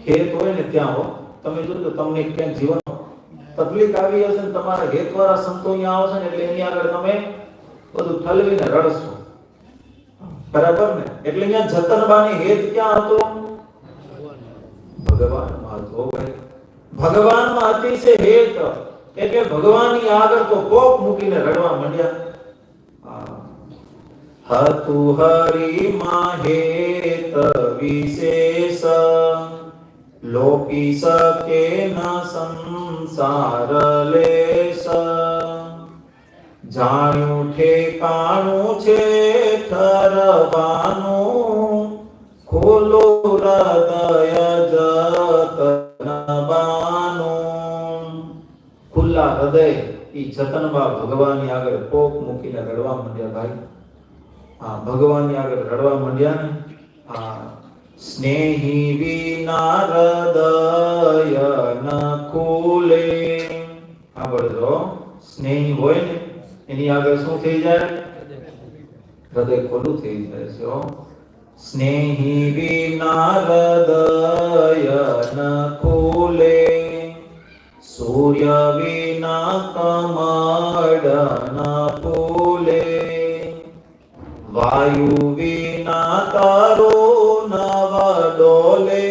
હેત હોય ને ત્યાં હો, તમે જોજો તમને ક્યાંક જીવન તકલીફ આવી હશે ને તમારા હેતવાળા સંતો અહીંયા આવશે ને એટલે એની આગળ તમે બધું ઠલવીને રડશો, બરાબર ને? એટલે અહીંયા જતનબાની હેત ક્યાં હતો? ભગવાનમાં હતો ભાઈ, ભગવાનમાં અતિશય હેત, એટલે ભગવાનની આગળ તો કોપ મૂકીને રડવા માંડ્યા. હતું હરિમાં હેત વિશેષ, લોકી શકે ન સંસાર લેશ, જાણ્યું ઠેકાણું છે ઠરવાનું, ખોલો હૃદય જતનબાનું. ખુલ્લા હૃદય ઈ જતનબા ભગવાનની આગળ કોપ મૂકીને રડવા માંડ્યા ભાઈ. હા, ભગવાનની આગળ રડવા માંડ્યા ને. હા, સ્નેહી વિના હૃદય ન ખુલે. સાંભળજો, સ્નેહી હોય ને એની આગળ શું થઈ જાય? હૃદય ખુલ્લું થઈ જાય છે. સ્નેહી વિના હૃદય ન ખુલે, સૂર્ય વિના કમળ ન ફૂલે, વાયુ વિના તરુણ ડોલે,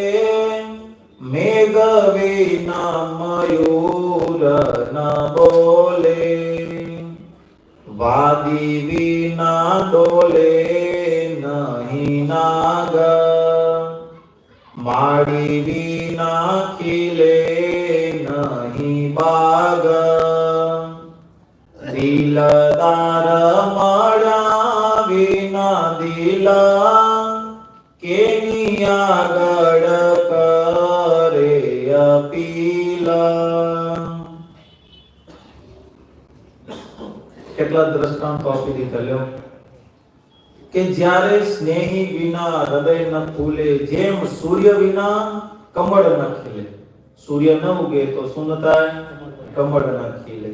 મેઘ વિના મયુર ન બોલે, વાદી વિના ડોલે નહીં નાગ, માડી વિના ખીલે નહીં બાગ, દિલદાર મળ્યા વિના દિલા, કેની આગળ કરે અપીલા. કેટલા દ્રષ્ટાંતો આપી દીધા લ્યો કે જ્યારે સ્નેહી વિના હૃદય ન ખુલે, જેમ સૂર્ય વિના કમળ ન ખીલે. સૂર્ય ન ઉગે તો શું થાય? કમળ ન ખીલે.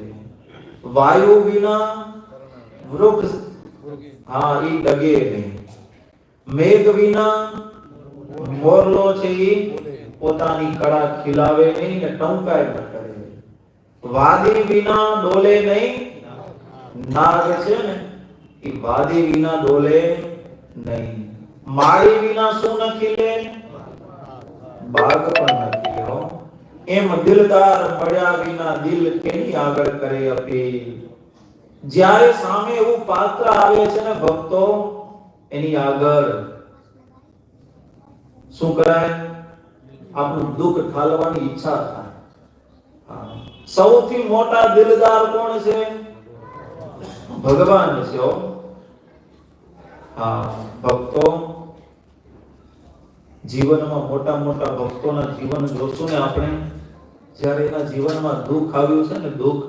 વાયુ વિના વૃક્ષ ઈ ડગે નહીં. મેઘ વિના મોરલો છે ઈ પોતાની કળા ખીલાવે નહીં ને ટંકાય ન કરે. વાદી વિના ડોલે નહીં. નાગ છે ને ઈ વાદી વિના ડોલે નહીં. માળી વિના શું ન ખીલે? બાગ પણ ન ખીલે. એમ દિલદાર મળ્યા વિના દિલ કેની આગળ કરે અપીલ. જ્યારે સામે એવું પાત્ર આવે છે ને ભક્તો, એની આગળ શું કરાય? આપણું દુઃખ ઠાલવાની ઈચ્છા થાય. સૌથી મોટા દિલદાર કોણ છે? ભગવાન છે. હા, ભક્તો જીવનમાં મોટા મોટા ભક્તોના જીવન જોશું ને આપણે, જ્યારે એના જીવનમાં દુઃખ આવ્યું છે ને, દુઃખ,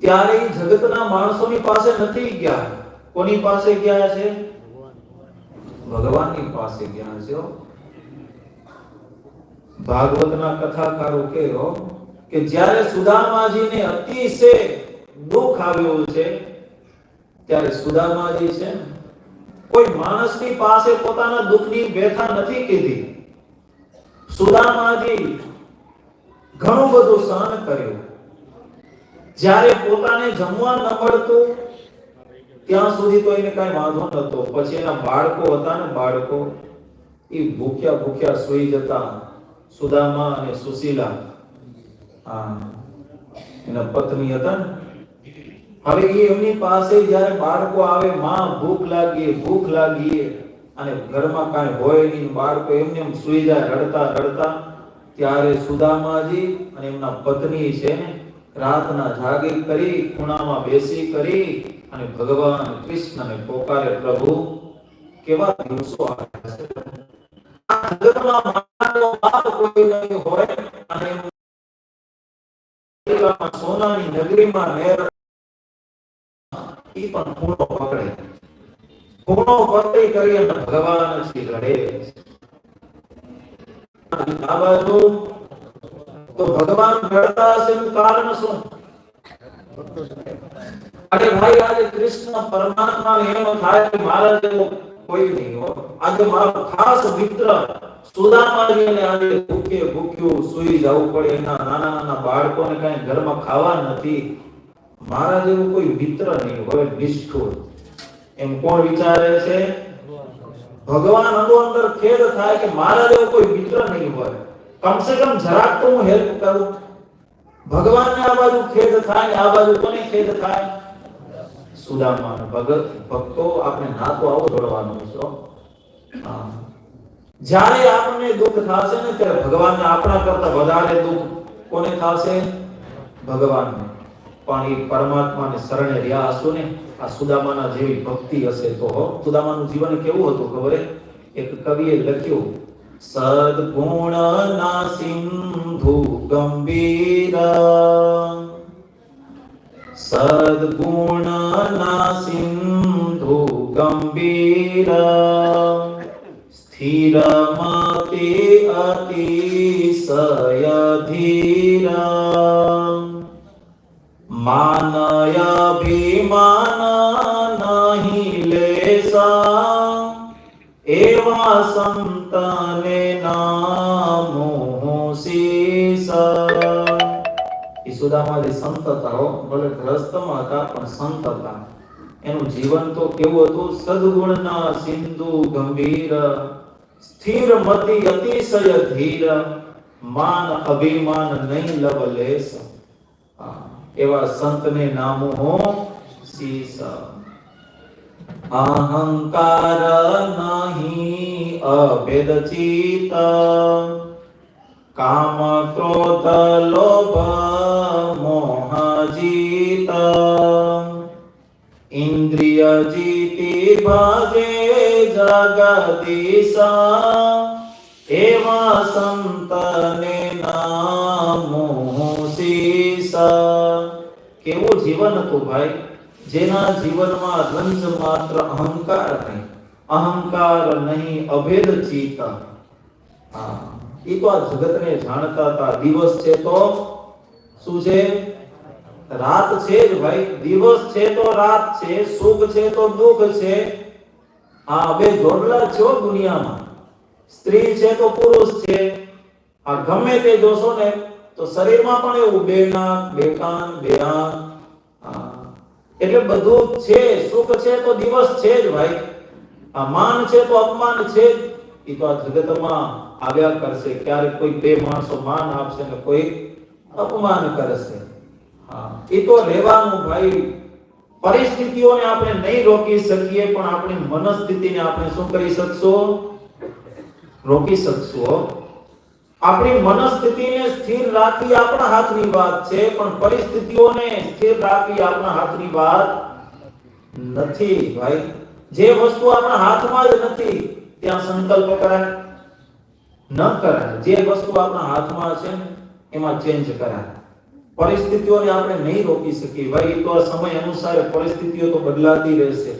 ત્યારે એ જગતના માણસોની પાસે નથી ગયા. કોની પાસે ગયા છે? ભગવાનની પાસે ગયા છે. ભાગવતના કથાકારો કહે કે જ્યારે સુદામાજીને અતિશય દુઃખ આવ્યું છે, ત્યારે સુદામાજી છે કોઈ માણસની પાસે પોતાના દુઃખની વ્યથા નથી કીધી. સુદામાજી ઘણું બધું સહન કર્યું. જ્યારે પોતાને જમવા ન મળતું ત્યાં સુધી તો એને કઈ વાંધો નતો. પછી એના બાળકો હતા ને, બાળકો એ ભૂખ્યા ભૂખ્યા સૂઈ જતા. સુદામા અને સુશીલા, એના પત્ની હતા ને, હવે એમની પાસે જ્યારે બાળકો આવે, માં ભૂખ લાગી અને ઘરમાં કાંઈ હોય નહીં, બાળકો એમને એમ સૂઈ જાય રડતા રડતા, ત્યારે સુદામાજી અને એમના પત્ની છે ને રાતના જાગી કરી, ખૂણામાં બેસી કરી અને ભગવાન કૃષ્ણને પોકારે, પ્રભુ કેવા દિવસો આવ્યા છે. આ જગતમાં મારો બાપ કોઈ નહીં હોય અને સોનાની નગરીમાં મેર ઈ પણ ખૂણો પકડે. ખૂણો પકડી કરી અને ભગવાન શ્રી રડે. આ બાજુ તો ભગવાન રડતા હશે એનું કારણ શું? અરે ભાઈ, આજે કૃષ્ણ પરમાત્મા એમ થાય કે મારા જેવો કોઈ નહીં. આજે મારો ખાસ મિત્ર સુદામાજીને આજે ભૂખે ભૂખ્યું સૂઈ જવું પડે, એના નાના નાના બાળકોને કઈ ઘરમાં ખાવા નથી, મારા જેવું કોઈ મિત્ર નહીં હોય નિષ્ઠુર, એમ કોણ વિચારે છે? ભગવાન અંદર ખેદ થાય કે મારા જેવો કોઈ મિત્ર નહીં હોય, કમસે કમ જરાક તો હું હેલ્પ કરું. ભગવાનને આ બાજુ ખેદ થાય, આ બાજુ કોને ખેદ થાય? સુદામા ભક્તો આપણે ના તો આવો જોડવાનું છે. જ્યારે આપણને દુઃખ થશે ને ત્યારે ભગવાનને આપણા કરતા વધારે દુઃખ કોને થશે? ભગવાનને. પણ એ પરમાત્માને શરણે રહ્યા હશો ને, આ સુદામાના જેવી ભક્તિ હશે તો. સુદામાનું જીવન કેવું હતું ખબર? એક કવિએ લખ્યું, સદગુણના સિંધુ ગંભીર, સદગુણના સિંધુ ગંભીર, સ્થિરમતિ અતિશય ધીર, માનયાભિમાન નહીં લેસા, એવા સંતને નામો શીસ. એ સુદામાજી સંત હતા, ભલે ગ્રસ્તમાં હતા પણ સંત હતા. એનું જીવન તો કેવું હતું? સદગુણના સિંધુ ગંભીર, સ્થિર મતિ અતિશય ધીર, માન અભિમાન નહીં લવલેશ, એવા સંતને નામો શીસ. અહંકાર નહીં અભેદ ચિત, કામ ક્રોધ લોભ મોહ જીત, ઇન્દ્રિય જીતી ભજે જગદીશ, એવા સંતને નામો શીસ. કેવું જીવન હતું ભાઈ? જેના જીવનમાં રંજ માત્ર અહંકાર નહીં, અહંકાર નહીં અભેદ ચિત્ત. એ તો આ જગતને જાણતા હતા. દિવસ છે તો શું છે? રાત છે જ ભાઈ. દિવસ છે તો રાત છે, સુખ છે તો દુઃખ છે. આ બે જોડલા છે દુનિયામાં. સ્ત્રી છે તો પુરુષ છે. આ ગમે તે જોશો ને તો શરીરમાં પણ એવું બે નાક, બે કાન, બે આંખ, એટલે બધું છે. સુખ છે તો દિવસ છે જ ભાઈ. આ માન છે તો અપમાન છે જ. એ તો આ જગતમાં આવ્યા કરશે. ક્યારેક કોઈ બે માણસો માન આપશે ને કોઈ અપમાન કરશે. એ તો રહેવાનું ભાઈ. પરિસ્થિતિઓને આપણે નહીં રોકી શકીએ પણ આપણી મનસ્થિતિને આપણે શું કરી શકશું? રોકી શકશું. આપણી મનસ્થિતિને સ્થિર રાખવી આપણા હાથની વાત છે, પણ પરિસ્થિતિઓને સ્થિર રાખવી આપણા હાથની વાત નથી ભાઈ. જે વસ્તુ આપણા હાથમાં જ નથી ત્યાં સંકલ્પ કરાય ન કરાય. જે વસ્તુ આપણા હાથમાં છે ને એમાં ચેન્જ કરાય. પરિસ્થિતિઓને આપણે નહીં રોકી શકીએ ભાઈ. તો સમય અનુસાર પરિસ્થિતિઓ તો બદલાતી રહેશે,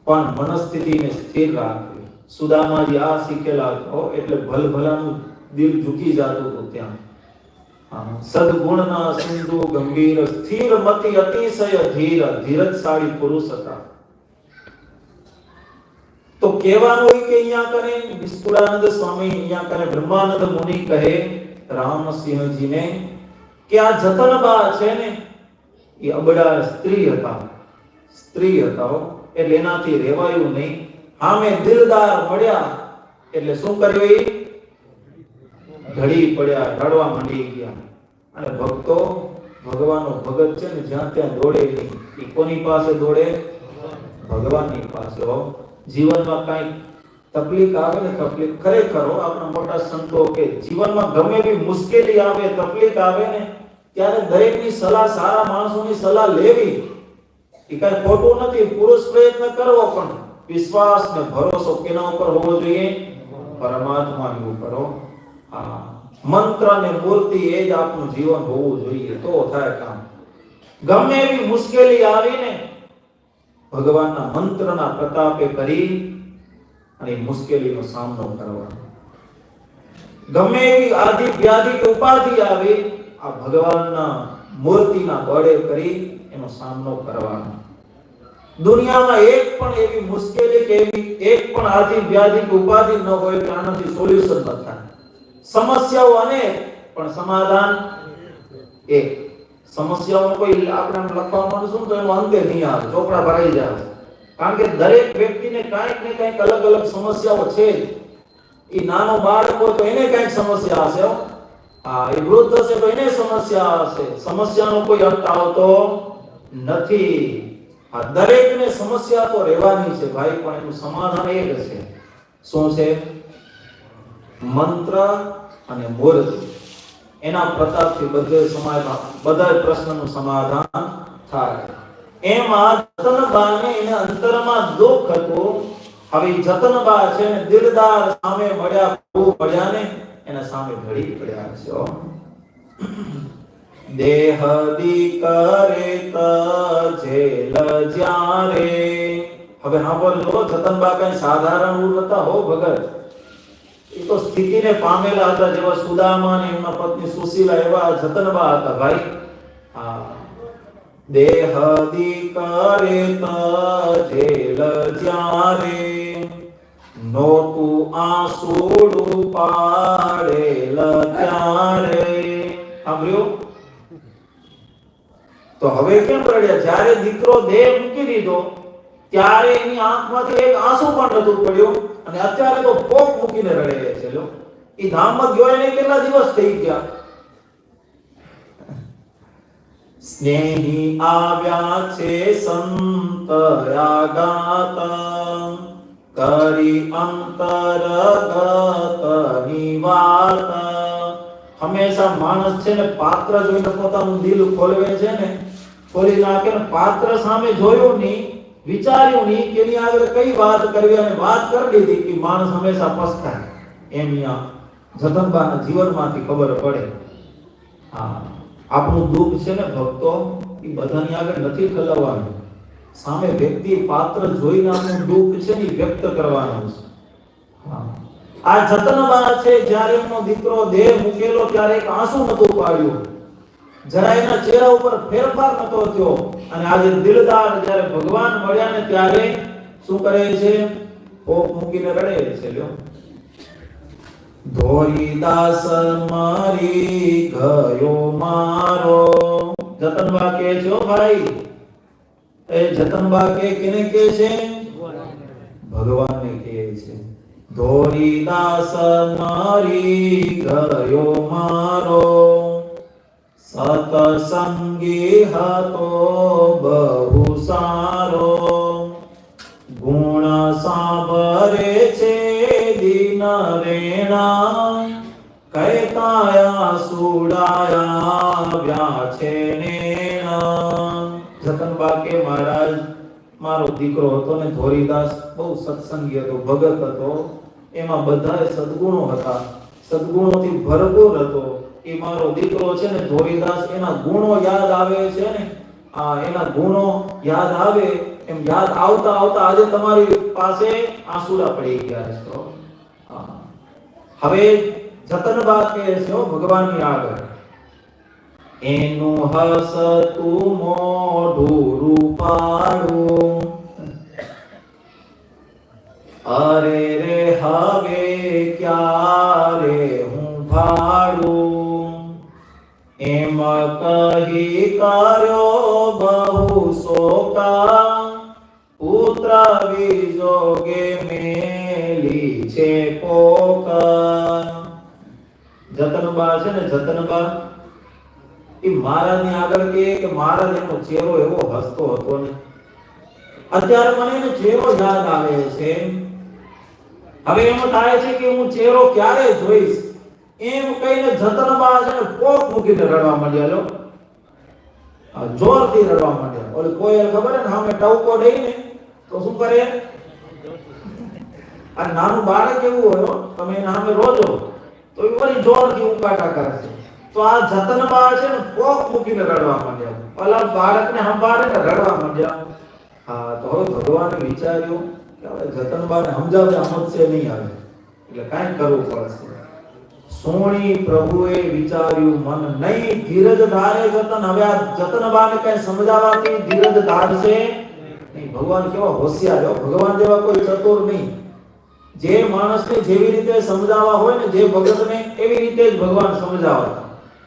પણ મનસ્થિતિને સ્થિર રાખવી. સુદામાજી આ શીખેલા હતો એટલે ભલભલાનું દિલ ઝૂકી જતું હતું ત્યાં. સદગુણના સિંધુ ગંભીર, સ્થિર મતિ અતિશય ધીર, ધીરજશાળી પુરુષ હતા. તો કહેવાનું હોય કે અહીંયા કરે વિસ્ફુલાનંદ સ્વામી, અહીંયા કરે બ્રહ્માનંદ મુનિ કહે રામસિંહજીને કે આ જતનબા છે ને એ અબડા સ્ત્રી હતા. સ્ત્રી હતા એટલે એનાથી રહેવાયું નહીં. આમે દિલદાર મળ્યા એટલે શું કર્યું? ઢળી પડ્યા, ઢળવા માંડી ગયા. અને ભક્તો, ભગવાનનો ભગત છે ને જ્યાં ત્યાં દોડે નહીં. એ કોની પાસે દોડે? ભગવાનની પાસે. જીવનમાં કઈ તકલીફ આવે ને, તકલીફ ખરેખર આપણા મોટા સંતો કે જીવનમાં ગમે એવી મુશ્કેલી આવે, તકલીફ આવે ને ત્યારે દરેકની સલાહ, સારા માણસોની સલાહ લેવી એ કઈ ખોટું નથી. પુરુષ પ્રયત્ન કરવો પણ વિશ્વાસ ને ભરોસો કેના ઉપર હોવો જોઈએ? પરમાત્માની ઉપર. મંત્ર ને મૂર્તિ એ જ આપનું જીવન હોવું જોઈએ તો થાય કામ. ગમે એવી મુશ્કેલી આવીને ભગવાનના મંત્રના પ્રતાપે કરી અને મુશ્કેલીનો સામનો કરવાનો. ગમે એવી આદિ વ્યાધિ કે ઉપાધિ આવે આ ભગવાનના મૂર્તિના બળે કરી એનો સામનો કરવાનો. દુનિયામાં એક પણ એવી મુશ્કેલી કે એવી એક પણ આર્થિક વ્યાધિ કે ઉપાધિ ન હોય કે આનાથી સોલ્યુશન ન થાય. સમસ્યાઓ અનેક પણ સમાધાન એક. સમસ્યાઓનો કોઈ આપણે લખવા માંડશું તો એનો અંતે નહીં આવે, ચોપડા ભરાઈ જાય. કારણ કે દરેક વ્યક્તિને કાંઈક ને કાંઈક અલગ અલગ સમસ્યાઓ છે. એ નાનો બાળક હોય તો એને કાંઈક સમસ્યા હશે. હા, એ વૃદ્ધ હશે તો એને સમસ્યા હશે. સમસ્યાનો કોઈ અંત આવતો નથી. આ દરેકને સમસ્યા તો રહેવાની છે ભાઈ, પણ એનું સમાધાન એક છે. શું છે? મંત્ર અને મૂર્તિ. એના પ્રતાપથી બધે સમાધાન, બધા પ્રશ્નનું સમાધાન થાય. એમાં જતનબાને એને અંતરમાં દુઃખ હતું. હવે જતનબા છે ને દિલદાર સામે મળ્યા, પ્રભુ મળ્યા ને એના સામે ઘડી પડ્યા છે. દેહ દીકરે તજેલ જ્યારે. હવે સાંભળજો, જતનબા કઈ સાધારણ નતા હો ભગત. એ તો સ્થિતિને પામેલા હતા, જેવા સુદામા અને એમના પત્ની સુશીલા, એવા જતનબા હતા ભાઈ. હા, દેહ દીકરે તજેલ જ્યારે નોતું આંસુડું પાડેલ ત્યારે. સાંભળ્યું? તો હવે કેમ રડ્યા? જ્યારે દીકરો દેહ મૂકી દીધો ત્યારે એની આંખમાંથી એક આંસુ પણ નતું પડ્યું, અને અત્યારે તો પોક મૂકીને રડે છે. લો, એ ધામમાં ગયો એને કેટલા દિવસ થઈ ગયા? સ્નેહી આવ્યા છે સંત આગાત કરી અંતરગતની વાત. હંમેશા માણસ છે ને પાત્ર જોઈને પોતાનું દિલ ખોલવે છે ને, ખોલી નાખે ને. પાત્ર સામે જોયું નહીં, વિચાર્યું નહીં કે એની આગળ કઈ વાત કરવી, અને વાત કરી દીધી કે માણસ હંમેશા પસ્તાય. એમ જતનબાના જીવનમાંથી ખબર પડે. હા, આપણું દુઃખ છે ને ભક્તો, એ બધાની આગળ નથી ઠલવવાનું. સામે વ્યક્તિ પાત્ર જોઈને આપણું દુઃખ છે ને વ્યક્ત કરવાનું છે. હા, આ જતનબા છે, જ્યારે એમનો દીકરો દેહ મૂકેલો ત્યારે એક આંસુ નતું પાડ્યું, જરા એના ચહેરા ઉપર ફેરફાર નતો થયો. અને આજે દિલદાર જ્યારે ભગવાન મળ્યા ને ત્યારે શું કરે છે? પોક મૂકીને રડે છે. લ્યો, ધોરીદાસ મારી ગયો મારો. જતનબા કે છો ભાઈ, એ જતનબા કે કેને કે છે? ભગવાનને કે છે. ધોરીદાસ મારી ગયો મારો સતસંગી હતો બહુ સારો. ગુણ સાંભળે છે દિન રેણા કહેતાયા સુડાયા વ્યા છે નેણા. જતનબા કે મહારાજ, મારો દીકરો હતો ને ધોરીદાસ, બહુ સત્સંગી હતો, ભગત હતો. એમાં બધાય સદગુણો હતા, સદગુણોથી ભરપૂર હતો. એ મારો દીકરો છે ને ધોરીદાસ, એના ગુણો યાદ આવે છે ને, એના ગુણો યાદ આવે. એમ યાદ આવતા આવતા આજે તમારી પાસે આંસુડા પડી ગયા છે. હવે જતનબા કહે છે ભગવાનની આગળ, એનું હસતું મોઢું રૂપાળું, અરે રે હવે ક્યારે હું ભાડું. એમ કહી કર્યો બહુ શોકા, પુત્ર વિજોગે મેલી છે પોકા. જતનબા છે ને, જતનબા એ મહારાજની આગળ કે મહારાજ એનો ચહેરો એવો હસતો હતો ને, અત્યારે મને એનો ચહેરો યાદ આવે છે. હવે એમ થાય છે કે હું ચહેરો ક્યારે જોઈશ, એમ કહીને જતનબા છે ને પોક મૂકીને રડવા માંડ્યા. લો, જોરથી રડવા માંડ્યા. ઓલી કોયલ ખબર ને, સામે ટવકો દઈને તો શું કરે? આ નાનું બાળક એવું હોય, તમે એના સામે રોજો તો એ વળી જોરથી ઉકાટા કરે છે. તો આ જતનબા છે ને પોક મૂકીને રડવા માંડ્યા. ઓલા બાળકને સંભાળીને રડવા માંડ્યા. હા, તો હવે ભગવાને વિચાર્યું કે હવે જતનબાને સમજાવે સમજશે નહીં આવે, એટલે કાંઈ કરવું પડશે. સોણી પ્રભુએ વિચાર્યું મન નહીં, ધીરજ ધારે જતન. હવે આ જતનબાને કઈ સમજાવવાથી ધીરજ ધારશે નહીં, ભગવાન કેવા હોશિયાર હો, ભગવાન જેવા કોઈ ચતુર નહીં. જે માણસને જેવી રીતે સમજાવવા હોય ને, જે ભગતને એવી રીતે જ ભગવાન સમજાવે.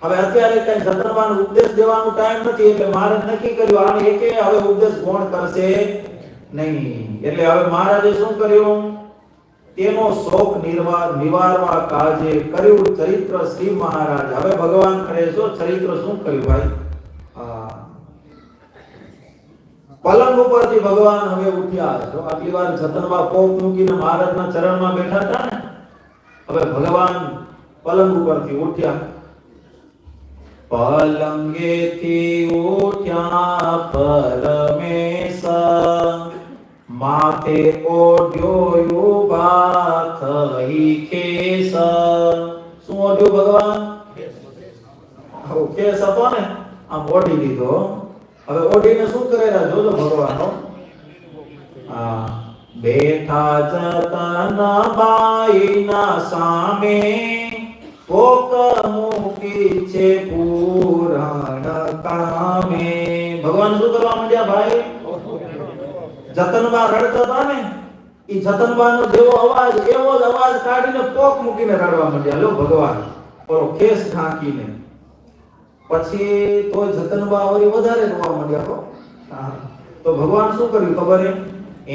હવે અત્યારે કઈ જતનવાનો ઉપદેશ દેવાનો ટાઈમ નથી, એટલે મારે નક્કી કર્યું આને એકે હવે ઉપદેશ કોણ કરશે નહીં. એટલે હવે મહારાજે શું કર્યું? તેનો શોક નિવારવા કાજે કર્યું ચરિત્ર શ્રી મહારાજ. હવે ભગવાન કરે છો ચરિત્ર શું કર્યું ભાઈ? પલંગ ઉપરથી ભગવાન હવે ઉઠ્યા. જો આટલી વાર જતનબા પોક મૂકીને મહારાજના ચરણમાં બેઠા હતા ને, હવે ભગવાન પલંગ ઉપરથી ઉઠ્યા. પલંગેથી ઉઠ્યા પરમેશ, માથે ઓઢ્યો ઉભા થઈ કેસ. શું ઓઢ્યું ભગવાન? કેસ હતો ને, આમ ઓઢી લીધો. હવે ઓઢીને શું કરેલા જોજો ભગવાન. બેઠા જતન બાઈના સામે, પોક મૂકી છે પુરાણ કામે. ભગવાન શું કરવા માંડ્યા ભાઈ? જતનબા રડતા હતા ને, ઈ જતનબાનો જેવો અવાજ એવો જ અવાજ કાઢીને પોક મૂકીને રડવા માંડ્યા. લો ભગવાન ઓરો કેસ ઢાંકીને. પછી તો જતનબા વળી વધારે રોવા માંડ્યા. તો ભગવાન શું કર્યું ખબર હે?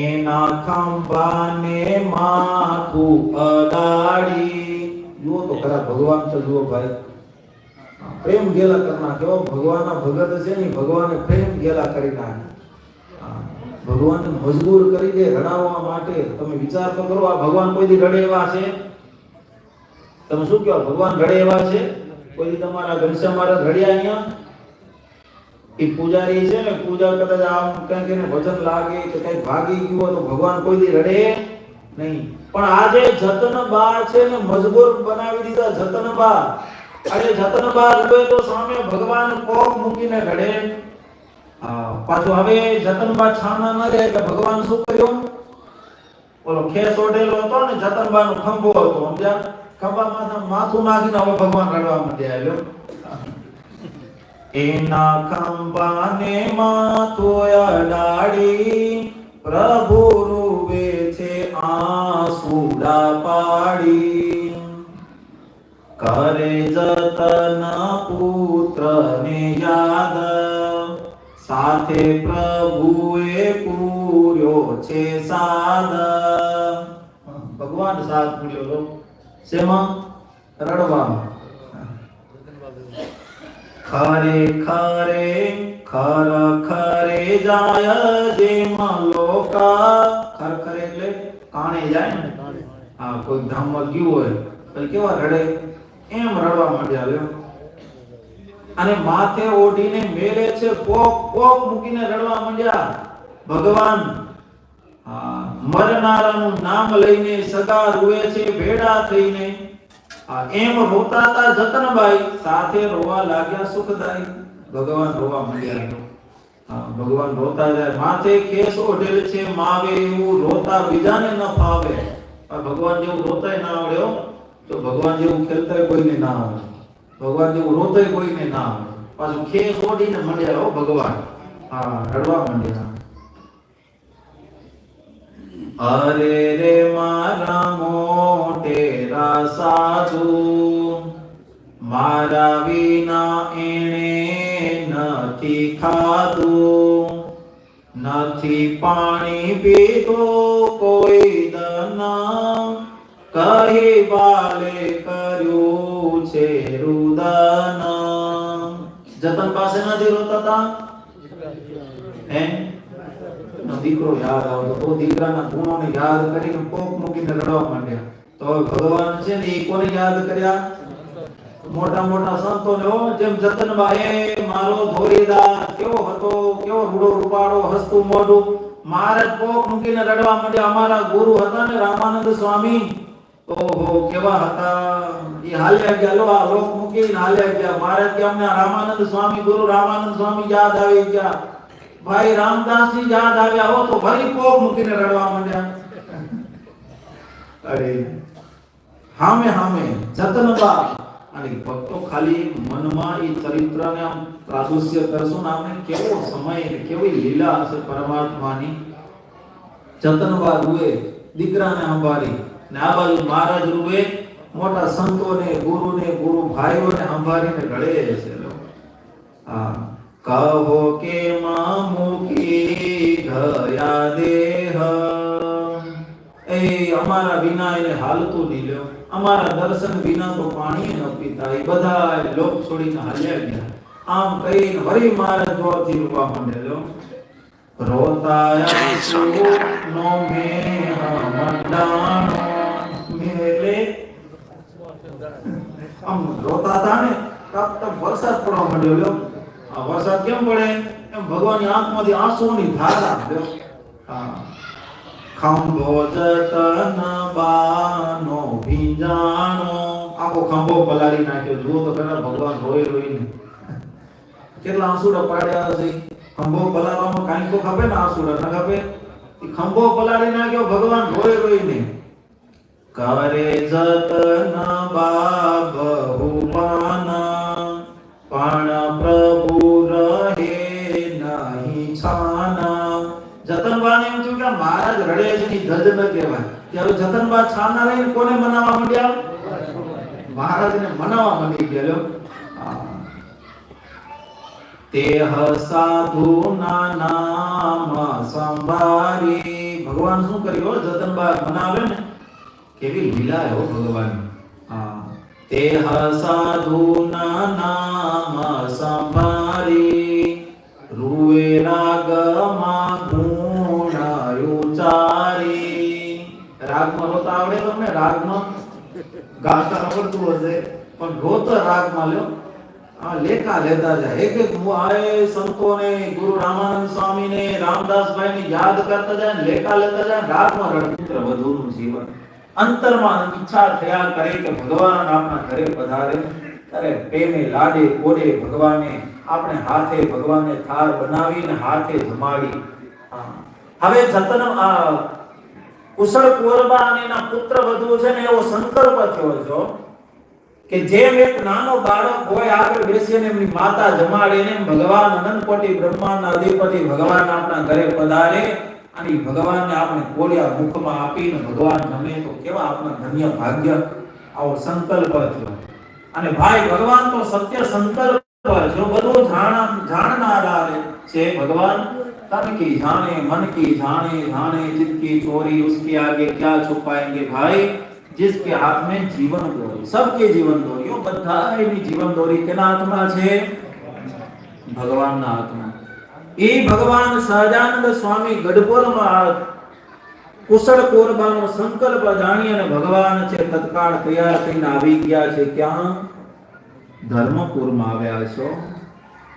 એના ખંભાને માથું અડાડી. જુઓ તો ખરા ભગવાન તો જુઓ ભાઈ, પ્રેમ ગેલા કરી નાખ્યો. ભગવાનના ભગત છે ને, ભગવાને પ્રેમ ગેલા કરી નાખ્યો. ભગવાનને મજબૂર કરી દે રડાવવા માટે. તમે વિચાર તો કરો, આ ભગવાન કોઈ દી રડે એવા છે? તમે શું કહો, ભગવાન રડે એવા છે? કોઈ દી તમારા ઘનશ્યામ મહારાજ રડ્યા અહીંયા? એ પૂજારી છે ને, પૂજા કદાચ આમ કઈ વજન લાગે કે કઈ ભાગી ગયું તો ભગવાન કોઈ દી રડે નહીં. પણ આજે જતનબા છે ને મજબૂર બનાવી દીધા. જતનબા આજે જતનબા રૂપે તો સામે ભગવાન પોક મૂકીને રડે. પાછું હવે જતનબા છાના ન રહે એટલે ભગવાન શું કર્યું? ઓલો ખેસ ઓઢેલો હતો ને, જતનબાનો ખંભો હતો, સમજ્યા? ખંભામાં માથું નાખીને હવે ભગવાન રડવા માંડ્યા. એના ખંભાને માથું અડાડી, પ્રભુ રૂવે છે આંસુડા પાડી. કરે જતન પુત્રને યાદ, સાથે પ્રભુએ પૂર્યો છે સાદ. ભગવાન સાથ પૂર્યો શેમાં? રડવામાં. ખરે ખરે ખર ખરે જાય જેમાં લોકા. ખર ખરે એટલે કાણે જાય ને. હા, કોઈ ધામમાં ગયું હોય તો કેવા રડે, એમ રડવા માંડ્યા. અને માથે ઓઢીને મેલે છે પોક, પોક મૂકીને રડવા માંડ્યા. ભગવાન મરનારાનું નામ લઈને સગા રૂએ છે ભેડા થઈને. એમ રોતા હતા જતનબાઈ, સાથે રોવા લાગ્યા સુખદાઈ. ભગવાન રોવા માંડ્યા. ભગવાન રોતા જાય. માથે કેસ ઓઢેલ છે માવે, એવું રોતા બીજાને ન ફાવે. ભગવાન જેવું રોતાય ના આવડે, તો ભગવાન જેવું ખેલતાય કોઈને ના આવડે. ભગવાન જેવું રોતાય કોઈને ના આવડે. પાછું ખેસ ઓઢીને માંડ્યા હો ભગવાન. રડવા માંડ્યા. અરે રે મારા મોટેરા સાધુ, મારા વિના એણે નથી ખાધું, નથી પાણી પીધું કોઈ દના, કહી બાલે કર્યું છે રુદન. જતન પાસે નથી રોતા હતા હે? દીકરો યાદ આવતો તો દીકરાના ગુણોને યાદ કરીને પોક મૂકીને રડવા માંડ્યા. તો ભગવાન છે ને એ કોને યાદ કર્યા? મોટા મોટા સંતોને. જેમ જતનબાએ મારો ધોરીદાર કેવો હતો, કેવો રૂડો રૂપાળો હસતું મોઢું. મહારાજ પોક મૂકીને રડવા માંડ્યા. અમારા ગુરુ હતા ને રામાનંદ સ્વામી, ઓહો કેવા હતા. એ હાલ્યા ગયા, લો આ લોક મૂકીને હાલ્યા ગયા. મહારાજ કે અમને રામાનંદ સ્વામી, ગુરુ રામાનંદ સ્વામી યાદ આવી ગયા. ભાઈ રામદાસજી યાદ આવ્યા હો તો ફરી પોક મૂકીને રડવા માંડ્યા. અરે હામે હામે જતનબા અને ભક્તો ખાલી મનમાં એ ચરિત્રને આમ પ્રાદુષ્ય કરશું ને આપણે કેવો સમય ને કેવી લીલા હશે પરમાત્માની. જતનબા રૂએ દીકરાને સંભાળી ને આ બાજુ મહારાજ રૂએ મોટા સંતોને ગુરુ ભાઈઓને સંભાળીને ઘડે છે. હા, કહો કે મૂકી ગયા દેહ, એ અમારા વિના એને હાલતું નહીં લ્યો, અમારા દર્શન વિના તો પાણી ન પીતા, એ બધા લોક છોડીને હાલ્યા ગયા. આમ કહીને વળી મારા જોરથી રૂપા માંડે લ્યો. રોતાયા નો મેહ મંડાણો મેલે, આમ રોતા હતા ને તપ વરસાદ પડવા માંડ્યો લ્યો. આ વરસાદ કેમ પડે? એમ ભગવાનની આંખમાંથી આંસુઓની ધારા લ્યો. હા, ખંભો જતન બાનો ભીંજાણો, આખો ખંભો પલાળી નાખ્યો. જુઓ તો ખરા ભગવાન રોઈ રોઈને કેટલા આંસુડા પાડ્યા હશે. ખંભો પલાળવામાં કાંઈ તો ખપે ને, આંસુડા ન ખપે. એ ખંભો પલાળી નાખ્યો ભગવાન રોઈ રોઈને. કરે જતન બા બહુમાના, પણ પ્રભુ રહે નહીં છાના. જતનબા એમ થયું કે મહારાજ રડે છે ની ધજ ન કહેવાય. ત્યારે જતનબા છાના રહીને કોને મનાવવા માંડ્યા? મહારાજને મનાવવા માંડી ગયો. તેહ સાધુ ના નામ સંભારી, ભગવાન શું કર્યું? જતનબા મનાવે ને કેવી લીલા હો ભગવાન. હા, તેહ સાધુ ના નામ સંભારી, રૂએ રાગમાં ગુણ ઉચારી. રાગમાં રોતા આવડે તમને? રાગમાં ગાતા આવડતું હશે પણ રોતા રાગમાં લ્યો. આ લેખા લેતા જાય. એક એક આએ સંતોને, ગુરુ રામાનંદ સ્વામીને, રામદાસભાઈને યાદ કરતા જાય ને લેખા લેતા જાય. રાગમાં રણપુત્ર વધુનું જીવન. અંતરમાં ઈચ્છા થયા કરે કે ભગવાન આપણા ઘરે પધારે, ત્યારે પ્રેમે લાડે કોડે ભગવાને આપણે હાથે ભગવાનને થાળ બનાવીને હાથે જમાડી. હવે જતન કુશળ કુંવરબા અને એના પુત્ર વધુ છે ને એવો સંકલ્પ થયો છે કે જેમ એક નાનો બાળક હોય આગળ બેસીને એમની માતા જમાડે ને, ભગવાન અનંતકોટી બ્રહ્માંડના અધિપતિ ભગવાન આપણા ઘરે પધારે અને ભગવાનને આપણે કોળિયા મુખમાં આપીને ભગવાન જમે તો કેવા આપણા ધન્ય ભાગ્ય. આવો સંકલ્પ થયો. અને ભાઈ ભગવાન તો સત્ય સંકલ્પ जो બધું જાણનારા છે ભગવાન. તન કી જાણે મન કી જાણે, જાने चित की चोरी उसके आगे क्या छुपाएंगे भाई. जिसके हाथ में जीवन डोरी, सबके जीवन डोरी, બધા એની જીવન ડોરી કેના હાથમાં છે? ભગવાનના હાથમાં. એ ભગવાન સહજાનંદ સ્વામી ગઢપુરમાં કુશળ કુંવરબાનો સંકલ્પ જાણી અને ભગવાન છે તત્કાળ તૈયાર થઈને આવી ગયા છે. ક્યાં? ધર્મપુરમાં આવ્યા છો.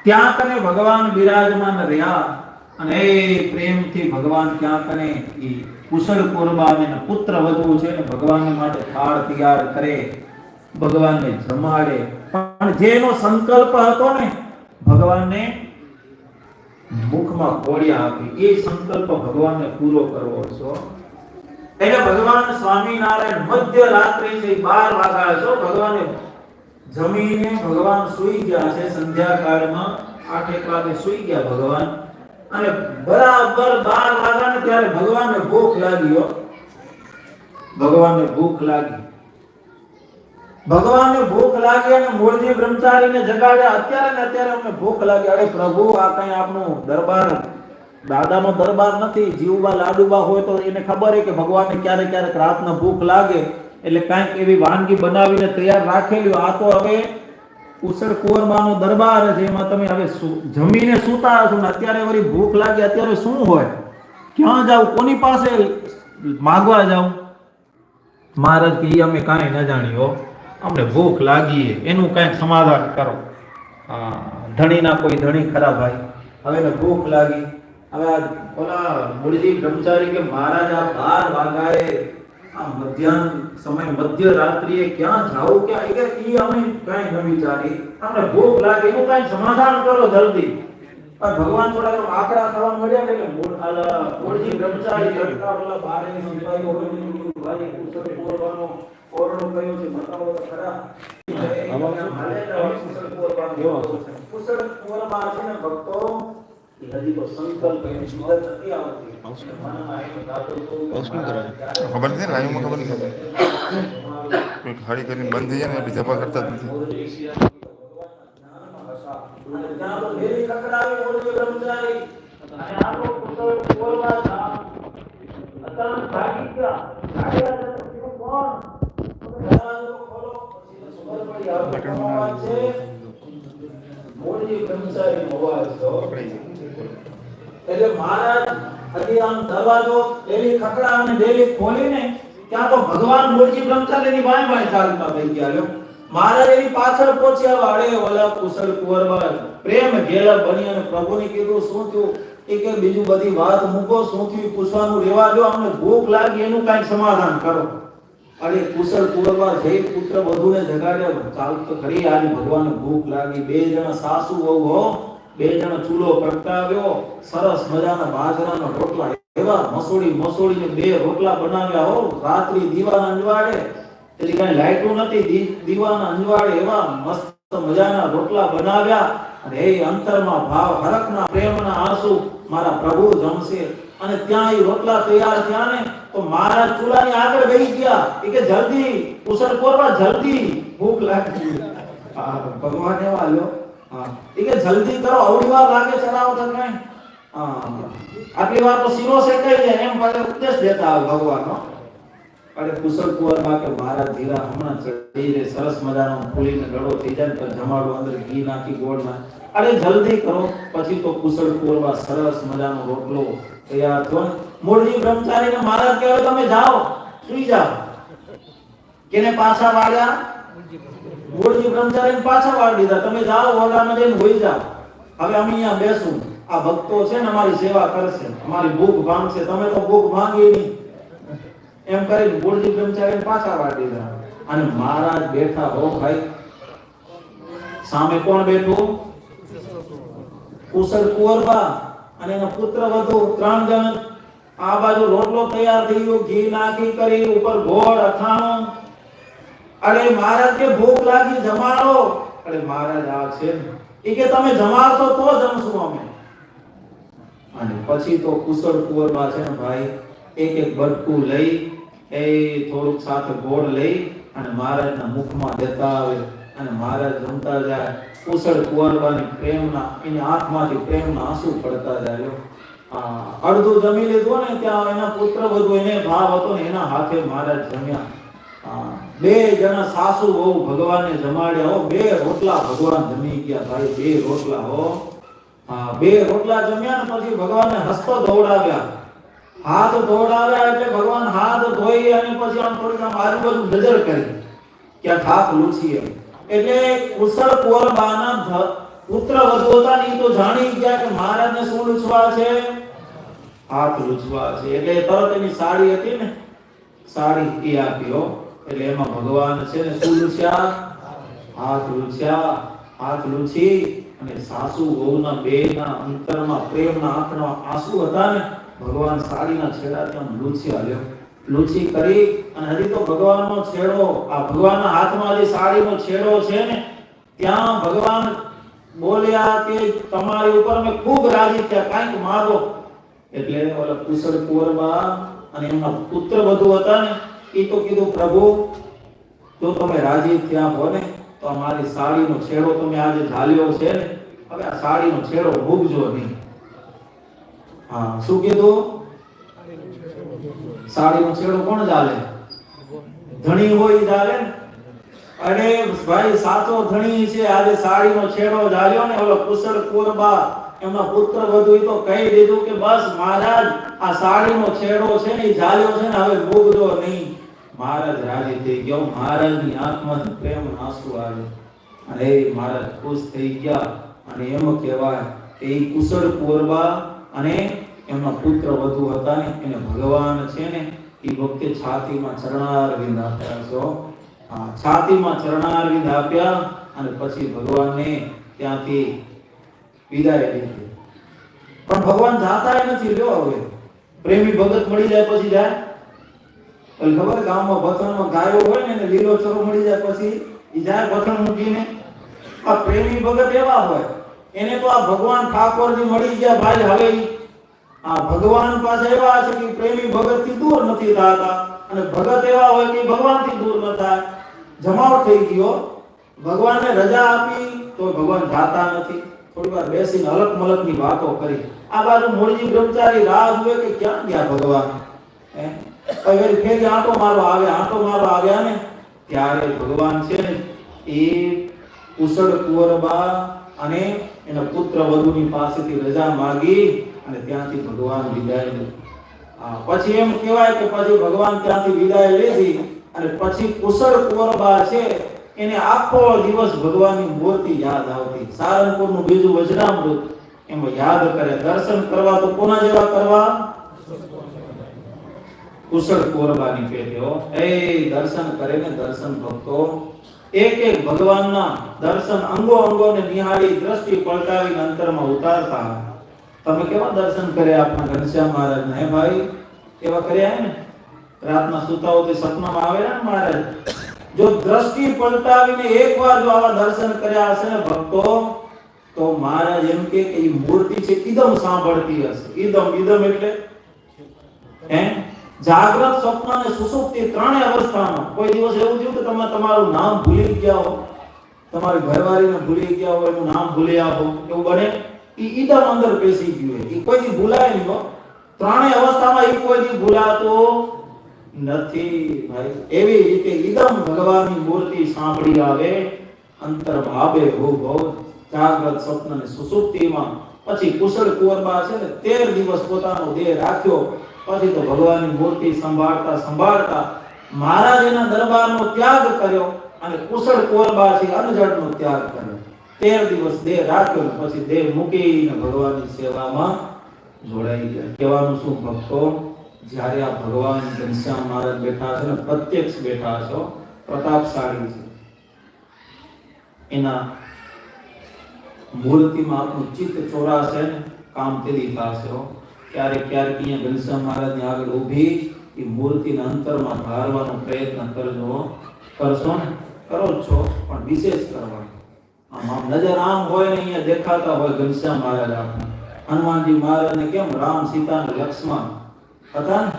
ત્યાં કને ભગવાન બિરાજમાન રહ્યા અને એ પ્રેમથી ભગવાન ક્યાં કને એ કુશળ કુંવરબાને પુત્ર વધુ છે ને ભગવાન માટે થાળ તૈયાર કરે, ભગવાનને જમાડે. પણ જેનો સંકલ્પ હતો ને ભગવાનને મુખમાં કોળિયા આપી, એ સંકલ્પ ભગવાનને પૂરો કરવો છો. એટલે ભગવાન સ્વામિનારાયણ મધ્ય રાત્રે છે 12 વાગ્યા છો ભગવાને જમીને ભગવાન સૂઈ ગયા છે. સંધ્યાકાળમાં 8 વાગે સૂઈ ગયા ભગવાન. અને બરાબર 12 વાગ્યા ને ત્યારે ભગવાનને ભૂખ લાગી. ભગવાનને ભૂખ લાગી. ભગવાનને ભૂખ લાગી અને મૂળજી બ્રહ્મચારીને જગાડ્યા. અત્યારે અમને ભૂખ લાગી. અરે પ્રભુ, આ કઈ આપણું દરબાર, દાદાનો દરબાર નથી. જીવબા લાડુબા હોય તો એને ખબર છે કે ભગવાનને ક્યારેક ક્યારેક રાતના ભૂખ લાગે એટલે કાંઈક એવી વાનગી બનાવીને તૈયાર રાખેલી. આ તો હવે કુશળ કુંવરબાનો દરબાર છે, એમાં તમે હવે જમીને સૂતા છો ને અત્યારે વળી ભૂખ લાગી. અત્યારે શું હોય? ક્યાં જાવ? કોની પાસે માંગવા જાવ? મહારાજ કે અમે કાંઈ ન જાણીએ, અમને ભૂખ લાગી, એનું કાંઈક સમાધાન કરો. ધણીના કોઈ ધણી ખરા ભાઈ, હવે એને ભૂખ લાગી. હવે ઓલા મૂળજી બ્રહ્મચારી કે મહારાજ આ 12 વાગ્યાએ આ મધ્યાહન સમય મધ્ય રાત્રિએ ક્યાં જાવ? ક્યાં? એ અમે કાંઈ ન વિચારી, અમને ભૂખ લાગે, એનું કાંઈ સમાધાન કરો જલ્દી. પણ ભગવાન થોડા આકડા થવા મળ્યા ને એટલે મૂળજી બ્રહ્મચારી લટકા ઓલા બારેની સિપાહીઓ હોય ભાઈ કુશળ કુંવરબાનો ઓરડો કયો છે બતાવો તો ખરા. કુશળ કુંવરબા છે ને ભક્તો હજી તો સંકલ્પ એની સુગત નથી આવતી. ખબર નથી ને લાઈવમાં ખબર નથી કોઈ ખાડી કરીને બંધ થઈ જાય ને એટલે જપા કરતા જ નથી. એટલે મહારાજ હજી આમ દરવાજો ડેલી ખકડા અને ડેલી ખોલીને ત્યાં તો ભગવાન મૂળજી બ્રહ્મચારીની વાય વાય ચાલતા થઈ ગયા. લ્યો મહારાજ એની પાછળ પહોંચ્યા વાળે ઓલા કુશળ કુંવરબા પ્રેમ ઘેલા બની અને પ્રભુને કીધું શું થયું? એ કે બીજું બધી વાત મૂકો, શું થયું પૂછવાનું રહેવા દો, અમને ભૂખ લાગી એનું કઈ સમાધાન કરો. અરે કુશળ કુંવરબા જઈ પુત્ર વધુને જગાડ્યા. ચાલ તો ખરી આજે ભગવાનને ભૂખ લાગી. બે જણા સાસુ વહુ હો, બે જણા ચૂલો પ્રગટાવ્યો, સરસ મજાના બાજરાના રોટલા એવા મસોડીને બે રોટલા બનાવ્યા હો. રાત્રિ દીવાના અંજવાડે, એટલે કઈ લાઈટો નથી, દીવાના અંજવાડે એવા મસ્ત મજાના રોટલા બનાવ્યા. અને એ અંતરમાં ભાવ હરખના પ્રેમના આંસુ મારા પ્રભુ જમશે. અને ત્યાં એ રોટલા તૈયાર થયા ને તો મહારાજ ચૂલાની આગળ બેસી ગયા. એ કે જલ્દી કુશળ કુંવરબા જલ્દી ભૂખ લાગી. ભગવાન એવા લ્યો એ કે જલ્દી કરો, અવળી વાર લાગે ચડાવો તો કઈ આટલી વાર તો શીરો શેકાઈ જાય એમ પાછો ઉપદેશ દેતા આવે ભગવાનનો. અરે કુશળ કુંવરબા કે મહારાજ ધીરા હમણાં ચડી જાય, સરસ મજાનો ફૂલીને ગળો થઈ જાય તો જમાડો અંદર ઘી નાખી ગોળ નાખી. અરે જલ્દી કરો. પછી તો કુશળ કુંવરબા સરસ મજાનો રોટલો તૈયાર થયો. મૂળજી બ્રહ્મચારીને મહારાજ કહે તમે જાઓ સુઈ જાઓ. કેને પાછા વાળ્યા? મૂળજી બ્રહ્મચારીને પાછા વાળી દીધા. તમે જાઓ ઓરડામાં જઈને હોઈ જાઓ. હવે અમે અહીંયા બેસું, આ ભક્તો છે ને અમારી સેવા કરશે, અમારી ભૂખ ભાંગશે, તમે તો ભૂખ ભાંગી નહીં. એમ કરી મૂળજી બ્રહ્મચારીને પાછા વાળી દીધા. અને મહારાજ બેઠા હો ભાઈ. સામે કોણ બેઠું? કુશળ કુંવરબા અને એનો પુત્ર વધુ 3 જણ. આ બાજુ રોટલો તૈયાર થઈ ગયો, ઘી નાખી કરી, ઉપર ગોળ અથાણું. અરે મહારાજ કે ભૂખ લાગી જમાડો. અરે મહારાજ આ છે ને એ કે તમે જમાડશો તો જમશું અમે. અને પછી તો કુશળ કુંવરબા છે ને ભાઈ એક એક બટકું લઈ, એ થોડુંક સાથે ગોળ લઈ અને મહારાજના મુખમાં દેતા આવે. અને મહારાજ જમતા જાય. કુશળ કુંવરબાની પ્રેમના એની આંખમાંથી પ્રેમના આંસુ પડતા જાય. અડધું જમી લીધું ને ત્યાં એના પુત્ર વધુ એને ભાવ હતો ને એના હાથે મહારાજ જમ્યા. બે જણા સાસુ વહુ ભગવાનને જમાડ્યા હો. 2 રોટલા ભગવાન જમી ગયા ભાઈ. 2 રોટલા હો. 2 રોટલા જમ્યા ને પછી ભગવાનને હસ્તો દોડાવ્યા, હાથ દોડાવ્યા. એટલે ભગવાન હાથ ધોઈ અને પછી આમ થોડીક આમ આજુબાજુ નજર કરી ક્યાંક હાથ લૂછી એમ. એટલે કુશળ કુંવરબાના પુત્ર વધુ હતા ને તો જાણી ગયા કે મહારાજને શું લૂછવા છે? હાથ લૂછવા છે. એટલે તરત એની સાડી હતી ને સાડી એ આપ્યો. એટલે એમાં ભગવાન છે ને શું લૂછ્યા? હાથ લૂછ્યા. હાથ લૂછી અને સાસુ વહુના બેના અંતરમાં પ્રેમના આંખના આંસુ હતા ને ભગવાન સાડીના છેડાથી આમ લૂછ્યા. લ્યો લૂછી કરી અને હજી તો ભગવાનનો છેડો, આ ભગવાનના હાથમાં જે સાડીનો છેડો છે ને ત્યાં ભગવાન બોલ્યા કે તમારી ઉપર મેં ખૂબ રાજી થયા, કાંઈક માગો. એટલે ઓલા કુશળ કુંવરબા અને એમના પુત્ર વધુ હતા ને એ તો કીધું પ્રભુ જો તમે રાજી થયા હો ને તો અમારી સાડીનો છેડો તમે આજે ઝાલ્યો છે ને હવે આ સાડીનો છેડો ભૂગજો નહીં. શું કીધું? સાડીનો છેડો કોણ ઝાલે? ધણી હોય ઝાલે ને. અરે ભાઈ સાચો ધણી છે. આજે સાડીનો છેડો ઝાલ્યો ને ઓલો કુશળ કુંવરબા એમના પુત્ર વધુ તો કહી દીધું કે બસ મહારાજ આ સાડીનો છેડો છે ને ઝાલ્યો છે ને હવે ભૂગજો નહીં. મહારાજ રાજી થઈ ગયો. મહારાજની આંખમાંથી પ્રેમ આંસુ આવે અને મહારાજ ખુશ થઈ ગયા. અને એમ કહેવાય કે એ કુશળ કુંવરબા અને એમના પુત્ર વધુ હતા ને એને ભગવાન છે ને એ વખતે છાતીમાં ચરણારવિંદ આપ્યા છો. છાતીમાં ચરણારવિંદ આપ્યા અને પછી ભગવાનને ત્યાંથી વિદાય લીધી. પણ ભગવાન જાતા નથી. લ્યો હવે પ્રેમી ભગત મળી જાય પછી જાય. એટલે ખબર ગામમાં ભથણમાં ગાયો હોય ને લીલો ચરો મળી જાય પછી ઈ જાય વતન મૂકીને. આ પ્રેમી ભગત એવા હોય, એને તો આ ભગવાન ઠાકોરજી મળી ગયા ભાઈ. હવે આ ભગવાન પાસે એવા છે કે પ્રેમી ભગત થી દૂર નથી થતા, અને ભગત એવા હોય કે ભગવાન થી દૂર ન થાય. જમાવ થઈ ગયો. ભગવાનને રજા આપી તો ભગવાન જાતા નથી. થોડી વાર બેસીને અલક મલક ની વાતો કરી. આ બાજુ મૂળજી બ્રહ્મચારી રાહ જુએ કે ક્યાં ગયા ભગવાન. પછી ફેરી આંટો મારો આવ્યા ને ત્યારે ભગવાન છે ને એ કુશળ કુંવરબા અને એના પુત્ર વધુની પાસેથી રજા માંગી અને ત્યાંથી ભગવાન વિદાય લીધી. પછી એમ કહેવાય કે પછી ભગવાન ત્યાંથી વિદાય લીધી અને પછી કુશળ કુંવરબા છે એને આખો દિવસ ભગવાનની મૂર્તિ યાદ આવતી. સારંગપુરનું બીજું વજરામૃત એમાં યાદ કરે. દર્શન કરવા તો કોના જેવા કરવા? કુશળ કુંવરબાની પેટે એ દર્શન કરે ને દર્શન ભક્તો એક એક ભગવાનના દર્શન અંગો અંગોને નિહાળી દ્રષ્ટિ પલટાવી અંતરમાં ઉતારતા. તમે કેવા દર્શન કર્યા આપણા ઘનશ્યામ મહારાજના? હે ભાઈ, કેવા કર્યા ને? રાતના સુતા હોતે સપનામાં આવેલા ને મહારાજ. જો દ્રષ્ટિ પલટાવીને એકવાર જો આવા દર્શન કર્યા હશે ને ભક્તો, તો મહારાજ એમ કે એ મૂર્તિ છે ઈદમ સાંભળતી હશે. ઈદમ એટલે જાગ્રત, સ્વપ્ન અને સુષુપ્તિ ત્રણેય અવસ્થામાં. કોઈ દિવસ એવું થયું કે તમે તમારું નામ ભૂલી ગયા હો, તમારી ઘરવાળીને ભૂલી ગયા હો, એનું નામ ભૂલી આપો, એવું બને? ઈદમ અંદર બેસી ગયું. એ કોઈ દી ભૂલાય નહીં હો. ત્રણેય અવસ્થામાં એ કોઈ દી ભૂલાતો નથી ભાઈ. એવી રીતે ઈદમ ભગવાનની મૂર્તિ સાંભળી આવે અંતરમાં આબે ભૂ જાગ્રત, સ્વપ્ન અને સુષુપ્તિમાં. પછી કુશળ કુંવરબા છે ને 13 દિવસ પોતાનો દેહ રાખ્યો. પછી તો ભગવાનની મૂર્તિ સંભાળતા મહારાજ એના દરબારનો ત્યાગ કર્યો અને કુશળ કુંવરબા છે અનજડનો ત્યાગ કર્યો. 13 દિવસ દેહ રાખ્યો ને પછી દેહ મૂકીને ભગવાનની સેવામાં જોડાઈ ગયા. કહેવાનું શું ભક્તો, જ્યારે આ ભગવાન ઘનશ્યામ મહારાજ બેઠા છે ને, પ્રત્યક્ષ બેઠા છો, પ્રતાપશાળી છે, એના મૂર્તિમાં આપણું ચિત્ત ચોરાશે ને કામ તેરી થશે. ક્યારેક અહીંયા ઘનશ્યામ મહારાજની આગળ ઊભી એ મૂર્તિના અંતરમાં ધારવાનો પ્રયત્ન કરશો ને, કરો છો, પણ વિશેષ કરવાનો. આમ નજર આમ હોય ને અહીંયા દેખાતા હોય ઘનશ્યામ મહારાજ આપણે. હનુમાનજી મહારાજને કેમ રામ, સીતા અને લક્ષ્મણ હતા ને,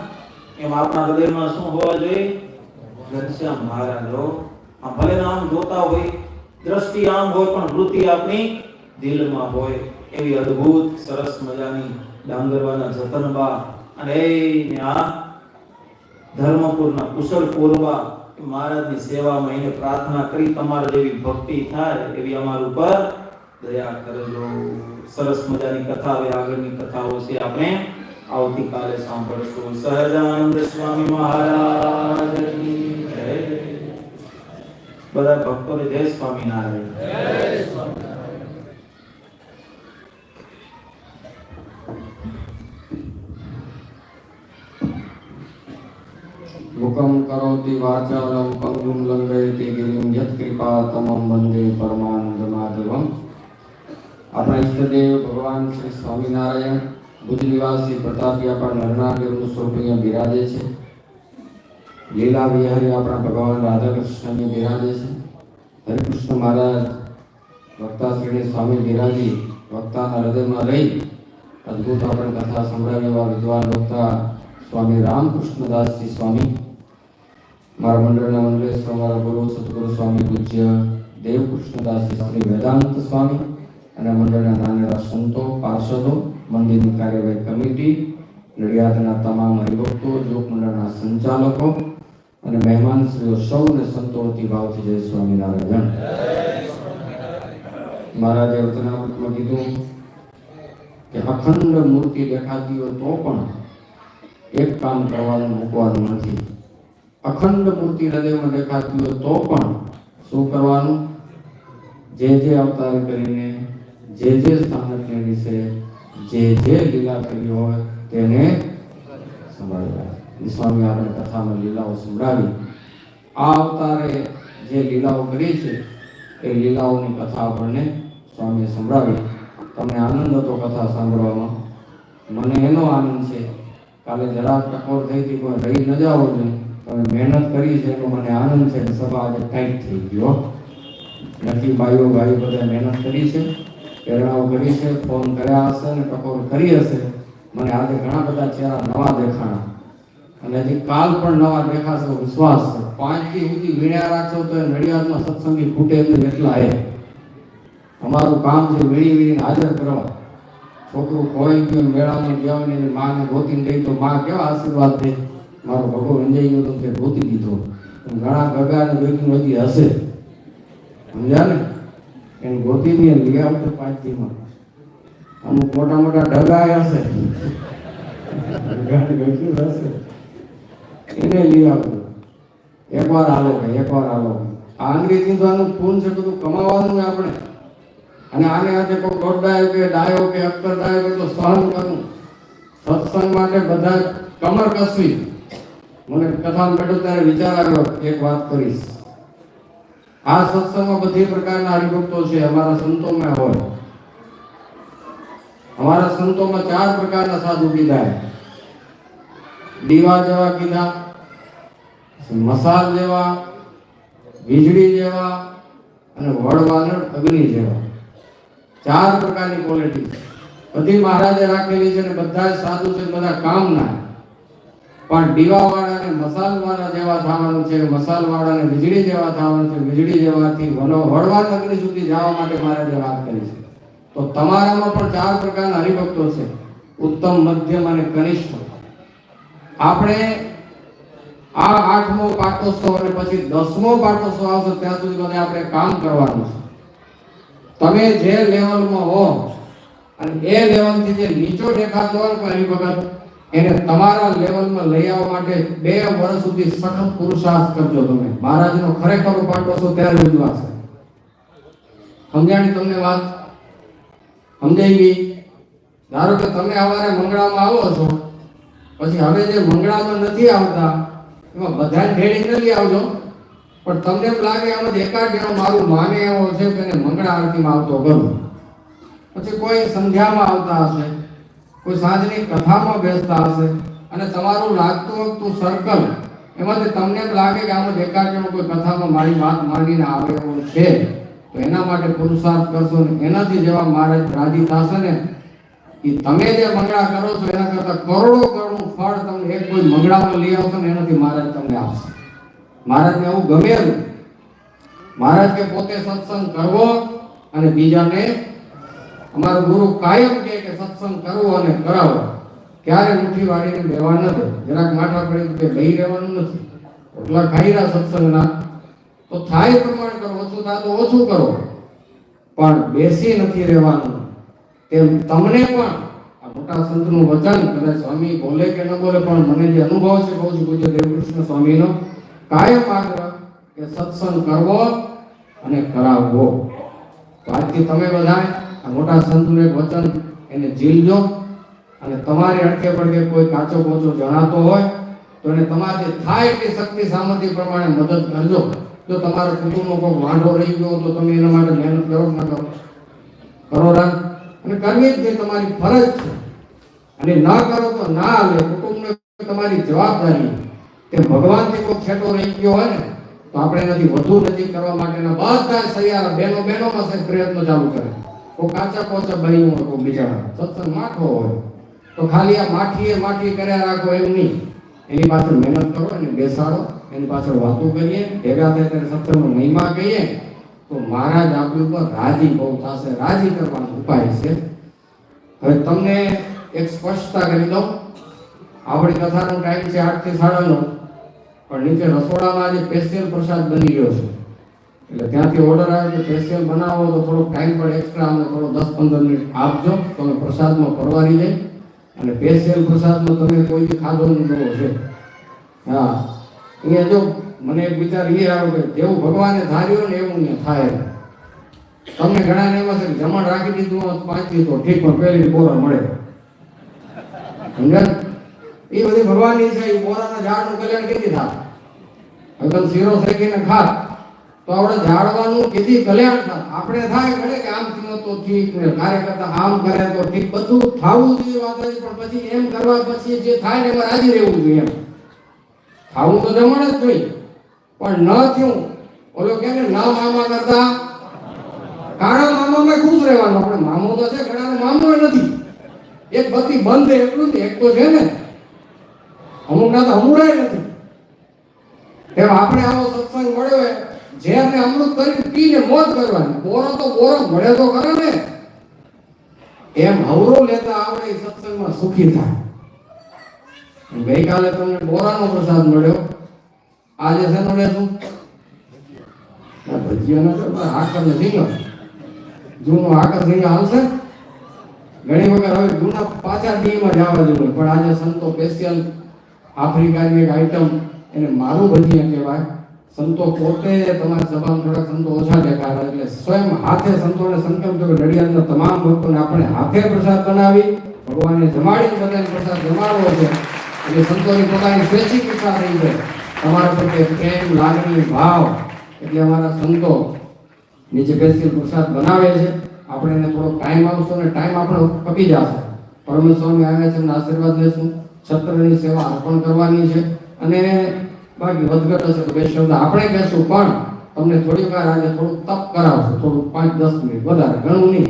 એમ આપણા હૃદયમાં શું હોવા જોઈએ? ઘનશ્યામ મહારાજ હો. ભલે આમ જોતા હોય, દ્રષ્ટિ આમ હોય, પણ વૃત્તિ આપણી દિલમાં હોય. એવી અદ્ભુત સરસ મજાની ડાંગરવાના જતનબા અને આ ધર્મપુરના કુશળ કુંવરબા મહારાજની સેવામાં એને પ્રાર્થના કરી, તમારે જેવી ભક્તિ થાય એવી અમારા ઉપર દયા કરજો. સરસ મજાની કથા. હવે આગળની કથાઓ છે આપણે આવતીકાલે સાંભળશું. સહજાનંદ સ્વામી મહારાજની જય. બધા ભક્તોને જય સ્વામિનારાયણ. જય સ્વામિનારાયણ. મુખમ કરોતિ વાચાલમ પંગુમ લંઘયતિ ગિરિમ યત કૃપા તમમ વંદે પરમાનંદ માધવમ. આપણા ઈષ્ટદેવ ભગવાન શ્રી સ્વામિનારાયણ બુદ્ધ નિવાસી પ્રતાપી આપણા નરનાદેવનું સ્વરૂપ અહીંયા બિરાજે છે. લીલા વિહારી આપણા ભગવાન રાધા કૃષ્ણને બિરાજે છે. હરિકૃષ્ણ મહારાજ વક્તાશ્રીને સ્વામી બિરાજી વક્તાના હૃદયમાં રહી અદ્ભુત આપણે કથા સંભળાવી એવા વિદ્વાન વક્તા સ્વામી રામકૃષ્ણદાસજી સ્વામી, મારા મંડળના મંડલેશ્વર, મારા ગુરુ સદગુરુ સ્વામી પૂજ્ય દેવકૃષ્ણદાસજી શ્રી વેદાંત સ્વામી અને મંડળના નાના સંતો, પાર્ષદો, મંદિરની કાર્યવાહી કમિટી, નડિયાદના તમામ હરિભક્તો, લોક મંડળના સંચાલકો અને મહેમાનશ્રીઓ સૌને સંતો વતી ભાવથી જય સ્વામિનારાયણ. મહારાજે વચનામૃતમાં કીધું કે અખંડ મૂર્તિ દેખાતી હોય તો પણ એક કામ કરવાનું, મૂકવાનું નથી. અખંડ મૂર્તિ હૃદયમાં દેખાતી હોય તો પણ શું કરવાનું? જે અવતાર કરીને જે સ્થાનકને વિશે જે લીલા કરી હોય તેને સંભાળવા. સ્વામી આપણે કથામાં લીલાઓ સંભળાવી. આ અવતારે જે લીલાઓ કરી છે એ લીલાઓની કથા આપણને સ્વામીએ સંભળાવી. તમને આનંદ હતો કથા સાંભળવામાં, મને એનો આનંદ છે. કાલે જરાક ટકોર થઈ હતી, પણ રહી ન જાઓ ને, તમે મહેનત કરી છે એનો મને આનંદ છે. સભા આજે ટાઈટ થઈ ગયો. નથી ભાઈઓ ભાઈ બધા મહેનત કરી છે, પ્રેરણાઓ કરી છે, ફોન કર્યા હશે અને ટકોર કરી હશે. મને આજે ઘણા બધા ચહેરા નવા દેખાણા અને હજી કાલ પણ નવા દેખાશે એવો વિશ્વાસ છે. 5 દી સુધી વીણ્યા રાખશો તો એ નડિયાદમાં સત્સંગી ખૂટે એટલે એટલા હે. અમારું કામ છે વીણી વીણીને હાજર કરવા. છોકરું ખોઈ ગયું મેળામાં ગયા હોય ને એની માને ગોતીને ગઈ તો માં કેવા આશીર્વાદ દે, મારો ભગો અંજાઈ ગયો તો તે ગોતી દીધો. ઘણા ગગા ને બેગી હજી હશે, સમજ્યા ને? એને ગોતી દે લઈ આવતો 5 દીમાં. અમુક મોટા મોટા ઢગા હશે, એને લઈ આવતું. એકવાર હાલો ભાઈ, એકવાર હાલો. આ અંગ્રેજી તો આનું પૂન છે, બધું કમાવાનું આપણે. અને આને આજે કોઈ દોડાયો કે ડાયો કે અક્ષર ડાયો કે તો સહન કરવું. સત્સંગ માટે બધા કમર કસવી. મને કથામાં બેઠો ત્યારે વિચાર આવ્યો, એક વાત કરીશ. આ સત્સંગમાં બધી પ્રકારના હરિભક્તો છે, અમારા સંતોમાં હોય. અમારા સંતોમાં 4 પ્રકારના સાધુ કીધા. દીવા જેવા કીધા, મસાલ જેવા, વીજળી જેવા અને વડવાનળ અગ્નિ જેવા. 4 પ્રકારની ક્વોલિટી બધી મહારાજે રાખેલી છે અને બધા જ સાધુ છે, બધા કામના. પણ દીવાવાળા અને મસાલવાળા જેવા થવાનું છે, મસાલવાળા અને વીજળી જેવા થવાનું છે, વીજળી જેવાથી વડવાન અગ્નિ સુધી જવા માટે મહારાજે વાત કરી છે. તો તમારામાં પણ 4 પ્રકારના હરિભક્તો છે, ઉત્તમ, મધ્યમ અને કનિષ્ઠ. આપણે આ 8મો પાટોત્સવ અને પછી 10મો પાટોત્સવ આવશે ત્યાં સુધી બધે આપણે કામ કરવાનું છે. તમે જે લેવલમાં હો અને એ લેવલથી જે નીચો દેખાતો હોય કોઈ હરિભગત, એને તમારા લેવલમાં લઈ આવવા માટે 2 વર્ષ સુધી સખત પુરુષાર્થ કરજો. તમે મહારાજનો ખરેખર પાટોત્સવ ત્યારે ઉજવાશે. સમજાણી તમને વાત? સમજાઈ ગઈ? ધારો કે તમે સવારે મંગળામાં આવો છો, પછી હવે જે મંગળામાં નથી આવતા એમાં બધાને ભેળી નથી આવજો, પણ તમને એમ લાગે આમાં એકાદ જણો મારું માને એવો છે કે એને મંગળા આરતીમાં આવતો કરું. પછી કોઈ સંધ્યામાં આવતા હશે, કોઈ સાંજની કથામાં બેસતા હશે અને તમારું લાગતું વખતું સર્કલ એમાંથી તમને એમ લાગે કે આમાં એકાદ જણો કોઈ કથામાં મારી વાત માંડીને આવે એવું છે, તો એના માટે પુરુષાર્થ કરશો ને એનાથી જેવા મહારાજ રાજી થશે ને કે તમે જે મંગળા કરો છો એના કરતા કરોડો કરોડનું ફળ તમને એક કોઈ મંગળામાં લઈ આવશો ને એનાથી મહારાજ તમને આપશે. મહારાજને આવું ગમેલું. મહારાજ કે પોતે સત્સંગ કરવો અને બીજાને, અમારો ગુરુ કાયમ કહે કે સત્સંગ કરવો અને કરાવો. ક્યારે મુઠ્ઠી વાળીને બેવા નથી, જરાક માથા પડી કે લઈ રહેવાનું નથી. એટલા ખાઈ રહ્યા સત્સંગના તો થાય પ્રમાણ કરો, ઓછું થાય તો ઓછું કરો, પણ બેસી નથી રહેવાનું. તેમ તમને પણ આ મોટા સંતનું વચન, કદાચ સ્વામી બોલે કે ન બોલે, પણ મને જે અનુભવ છે કહું છું પૂજ્ય દેવકૃષ્ણ સ્વામીનો કાયમ આગ્રહ કે સત્સંગ કરવો અને કરાવવો. તો આજથી તમે બધા આ મોટા સંતનું એક વચન એને ઝીલજો અને તમારી અડકે પડકે કોઈ કાચો પોચો જણાતો હોય તો એને તમારી થાય એટલી શક્તિ સામર્થ્ય પ્રમાણે મદદ કરજો. જો તમારા કુટુંબનો કોઈ વાંઢો રહી ગયો તો તમે એના માટે મહેનત કરો ના કરો? કરો રાખ. અને કરવી જ નહીં, તમારી ફરજ છે. અને ના કરો તો ના આવે, કુટુંબને તમારી જવાબદારી. કે ભગવાનથી કોઈ છેટો રહી ગયો હોય ને તો આપણે એનાથી વધુ નજીક કરવા માટેના બધા સૈયારા બહેનોમાં છે પ્રયત્નો ચાલુ કરે. કોઈ કાચા પોચા બહેનો હોય, કોઈ બિચારા સત્સંગ માઠો હોય તો ખાલી આ માઠી કર્યા રાખો એમ નહીં. એની પાછળ મહેનત કરો, એને બેસાડો, એની પાછળ વાતો કરીએ, ભેગા થાય ત્યારે સત્સંગનો મહિમા કહીએ તો મહારાજ આપણી ઉપર રાજી બહુ થશે. રાજી કરવાનો ઉપાય છે. હવે તમને એક સ્પષ્ટતા કરી દઉં. આપણી કથાનો ટાઈમ છે 8 થી 9:30, પણ નીચે રસોડામાં આજે સ્પેશિયલ પ્રસાદ બની ગયો છે. એટલે ત્યાંથી ઓર્ડર આવે કે સ્પેશિયલ બનાવો તો થોડો ટાઈમ પણ એક્સ્ટ્રા અમને થોડો 10-15 મિનિટ આપજો. તમે પ્રસાદમાં પરવારી જાય અને સ્પેશિયલ પ્રસાદમાં તમે કોઈ ખાધો ન જોવો છે. હા, અહીંયા જો મને એક વિચાર એ આવ્યો કે જેવું ભગવાને ધાર્યું ને એવું ને થાય. તમને ઘણા એમાં છે જમણ રાખી દીધું 5 દી તો ઠીક, પણ પહેલી બોરા મળે. સમજાય? એ બધી ભગવાનની છે. એ બોરાના ઝાડનું કલ્યાણ કેથી થાય? હવે તમે શીરો શેકીને ખાત તો આપણે ઝાડવાનું કેથી કલ્યાણ થાય? આપણે થાય ઘડે કે આમ થયું તો ઠીક ને કાર્યકર્તા આમ કરે તો ઠીક, બધું થાવું જોઈએ વાત હતી, પણ પછી એમ કરવા પછી જે થાય ને એમાં રાજી રહેવું જોઈએ. એમ થાવું તો જમણ જ જોઈએ, પણ ન થયું ઓલો કે ના મામા કરતા કાળા મામામાં ખુશ રહેવાનું. આપણે મામો તો છે, ઘણાને મામો નથી. એક બત્તી બંધ છે એટલું જ, એક તો છે ને, અમુકના તો અમુરાય નથી. એમ આપણે આવો સત્સંગ મળ્યો હોય, ઝેરને અમૃત કરીને પીને મોજ કરવાની. બોરો તો બોરો મળે તો કરે ને. એમ હવરો લેતા આવડે એ સત્સંગમાં સુખી થાય. ગઈકાલે તમને બોરાનો પ્રસાદ મળ્યો, આજે શેનો લેશું? ભજીયાનો આકર નથી લો, જૂનું આકર સિંહ આવશે. ઘણી વખત હવે જૂના પાછા દીમાં જવા જેવું, પણ આજે સંતો સ્પેશિયલ આફ્રિકાની એક આઈટમ, એને મારું ભજીયા કહેવાય. સંતો પોતે તમારી સભામાં થોડાક સંતો ઓછા દેખાય એટલે સ્વયં હાથે સંતોને સંકલ્પ કર્યો કે નડિયાદના તમામ ભક્તોને આપણે હાથે પ્રસાદ બનાવી ભગવાનને જમાડી બધાને પ્રસાદ જમાડવો છે. એટલે સંતોની પોતાની સ્વૈચ્છિક ઈચ્છા થઈ છે તમારા પ્રત્યે પ્રેમ, લાગણી, ભાવ. એટલે અમારા સંતો નીચે સ્પેશિયલ પ્રસાદ બનાવે છે. આપણે એને થોડો ટાઈમ આવશે ને ટાઈમ આપણો કપી જશે. પરમેશ્વર સ્વામી આવ્યા છે, એમના આશીર્વાદ લેશું. છત્રની સેવા અર્પણ કરવાની છે અને બાકી વધઘટ હશે તો બે શબ્દ આપણે કહેશું, પણ તમને થોડી વાર આજે થોડું તપ કરાવશું, થોડું 5-10 મિનિટ, વધારે ઘણું નહીં.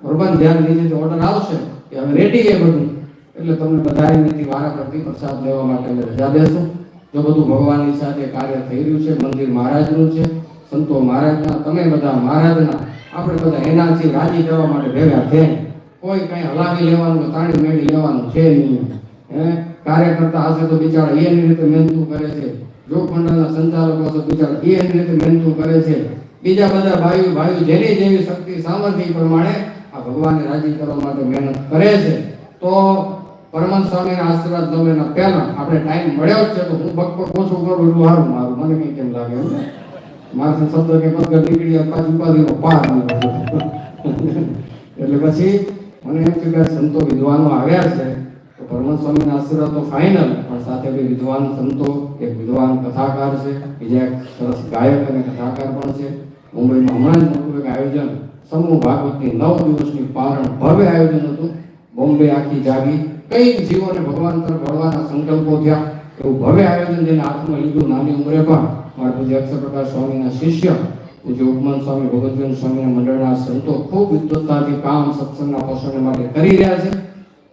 બરોબર? જ્યારે નીચેથી ઓર્ડર આવશે કે હવે રેડી છે બધું, એટલે તમને બધાએ નીતિ વારા કરતી પ્રસાદ લેવા માટે અમે રજા દેશું. જો બધું ભગવાનની સાથે કાર્ય થઈ રહ્યું છે, મંદિર મહારાજનું છે, સંતો મહારાજના, તમે બધા મહારાજના, આપણે બધા એનાથી રાજી થવા માટે ભેગા થઈ. કોઈ કઈ હલાવી લેવાનું, તાણી મેળી લેવાનું છે નહીં. કાર્યકર્તા હશે તો બિચારા એની રીતે મહેનતું કરે છે. જોગ મંડળના સંચાલકો હશે બિચારા એની રીતે મહેનતું કરે છે. બીજા બધા ભાઈઓ જેની જેવી શક્તિ સામર્થ્ય પ્રમાણે આ ભગવાનને રાજી કરવા માટે મહેનત કરે છે. તો પરમાનંદ સ્વામીના આશીર્વાદ લો એના પહેલા આપણે ટાઈમ મળ્યો જ છે, તો હું બકબક ઓછું કરું એટલું સારું. મારું મને કઈ કેમ લાગે મારા શબ્દ કે પગ નીકળી પાછું ઉપાધિનો પાર એટલે પછી મને એમ કે સંતો વિદ્વાનો આવ્યા છે તો પરમાનંદ સ્વામીના આશીર્વાદ તો ફાઇનલ, પણ સાથે બે વિદ્વાન સંતો, એક વિદ્વાન કથાકાર છે, બીજા એક સરસ ગાયક અને કથાકાર પણ છે. મુંબઈમાં હમણાં જ મોટું એક આયોજન, સમૂહ ભાગવતની 9 દિવસની પારણ ભવ્ય આયોજન હતું. બોમ્બે આખી જાગી, કઈ જીવોને ભગવાન તરફ વળવાના સંકલ્પો થયા, એવું ભવ્ય આયોજન જેને હાથમાં લીધું. નાની ઉંમરે પણ મારા પૂજ્ય અક્ષરપ્રકાશ સ્વામીના શિષ્ય પૂજ્ય ઉપમાન સ્વામી, ભગવતબેન સ્વામીના મંડળના સંતો ખૂબ વિદ્વત્તાથી કામ સત્સંગના પોષણ માટે કરી રહ્યા છે.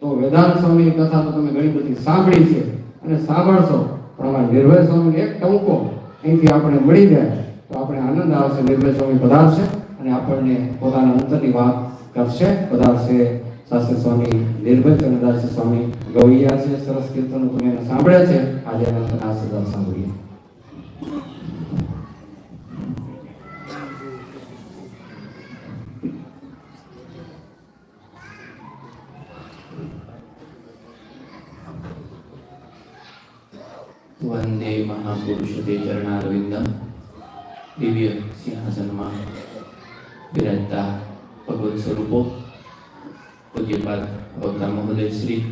તો વેદાંત સ્વામીની કથા તો તમે ઘણી બધી સાંભળી છે અને સાંભળશો, પણ અમારા નિર્ભય સ્વામીને એક ટૂંકો અહીંથી આપણે મળી જાય તો આપણે આનંદ આવશે. નિર્ભય સ્વામી પધારશે અને આપણને પોતાના અંતરની વાત કરશે. પધારશે શાસ્ત્રી સ્વામી નિર્ભય ચંદ્રદાસ સ્વામી ગવૈયા છે. સરસ કીર્તનો તમે એને સાંભળ્યા છે, આજે એના આશીર્વાદ સાંભળીએ. વંદે મહાપુરુષ તે ચરણારવિંદમ. દિવ્ય સિંહાસનમાં બિરાજતા ભગવત સ્વરૂપો પૂજ્યપાદ વક્તા મહોદય શ્રી,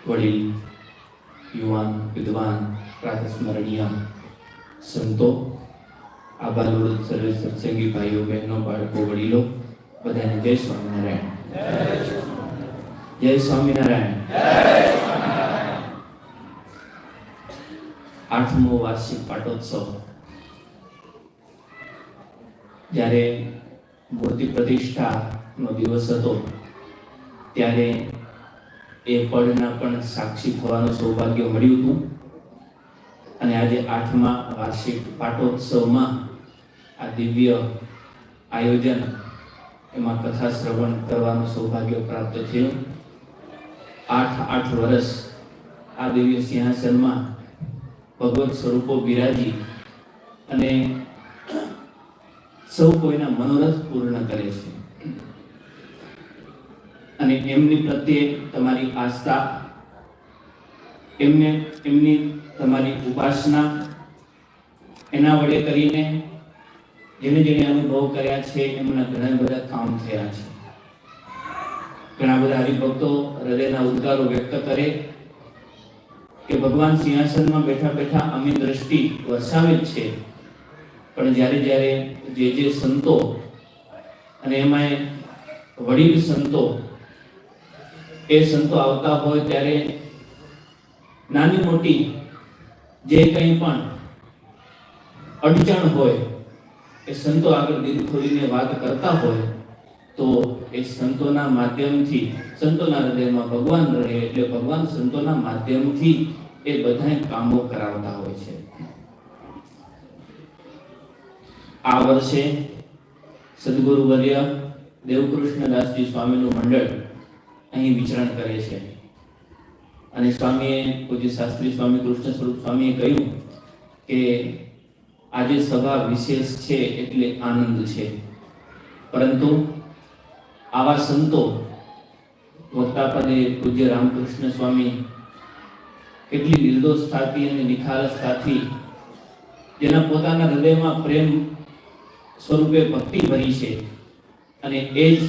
વડીલ, યુવાન, વિદ્વાન, પ્રાતસ્મરણીય સંતો, આબાલોડ સર્વે સત્સંગી ભાઈઓ, બહેનો, બાળકો, વડીલો, બધાને જય સ્વામિનારાયણ. જય સ્વામિનારાયણ. 8મો વાર્ષિક પાટોત્સવ જ્યારે મૂર્તિ પ્રતિષ્ઠાનો દિવસ હતો ત્યારે એ પળના પણ સાક્ષી થવાનું સૌભાગ્ય મળ્યું હતું. અને આજે 8મા વાર્ષિક પાટોત્સવમાં આ દિવ્ય આયોજન, એમાં કથા શ્રવણ કરવાનું સૌભાગ્ય પ્રાપ્ત થયું. 8 વર્ષ આ દિવ્ય સિંહાસનમાં ભગવત સ્વરૂપો બિરાજી અને સૌ કોઈના મનોરથ પૂર્ણ કરે છે. અને એમની પ્રત્યે તમારી આસ્થા, એમની તમારી ઉપાસના, એના વડે કરીને જેને અનુભવ કર્યા છે એમના ઘણા બધા કામ થયા છે. ઘણા બધા હરિભક્તો હૃદયના ઉદ્ગારો વ્યક્ત કરે કે ભગવાન સિંહાસનમાં બેઠા બેઠા અમી દ્રષ્ટિ વરસાવે જ છે, પણ જ્યારે જે સંતો અને એમાં વડીલ સંતો, એ સંતો આવતા હોય ત્યારે નાની મોટી જે કંઈ પણ અડચણ હોય એ સંતો આગળ દિલ ખોલીને વાત કરતા હોય તો એ સંતોના માધ્યમથી સંતોના હૃદયમાં ભગવાન રહે, એટલે ભગવાન સંતોના માધ્યમથી એ બધા કામો કરાવતા હોય છે. આ વર્ષે સદગુરુવર્ય દેવકૃષ્ણદાસજી સ્વામીનું મંડળ અહીં વિચરણ કરે છે અને સ્વામીએ, પૂજ્ય શાસ્ત્રી સ્વામી કૃષ્ણ સ્વરૂપ સ્વામીએ કહ્યું કે આજે સભા વિશેષ છે એટલે આનંદ છે, પરંતુ આવા સંતો વક્તાપદે પૂજ્ય રામકૃષ્ણ સ્વામી કેટલી નિર્દોષતાથી અને નિખાલસતાથી, જેના પોતાના હૃદયમાં પ્રેમ સ્વરૂપે ભક્તિ ભરી છે, અને એ જ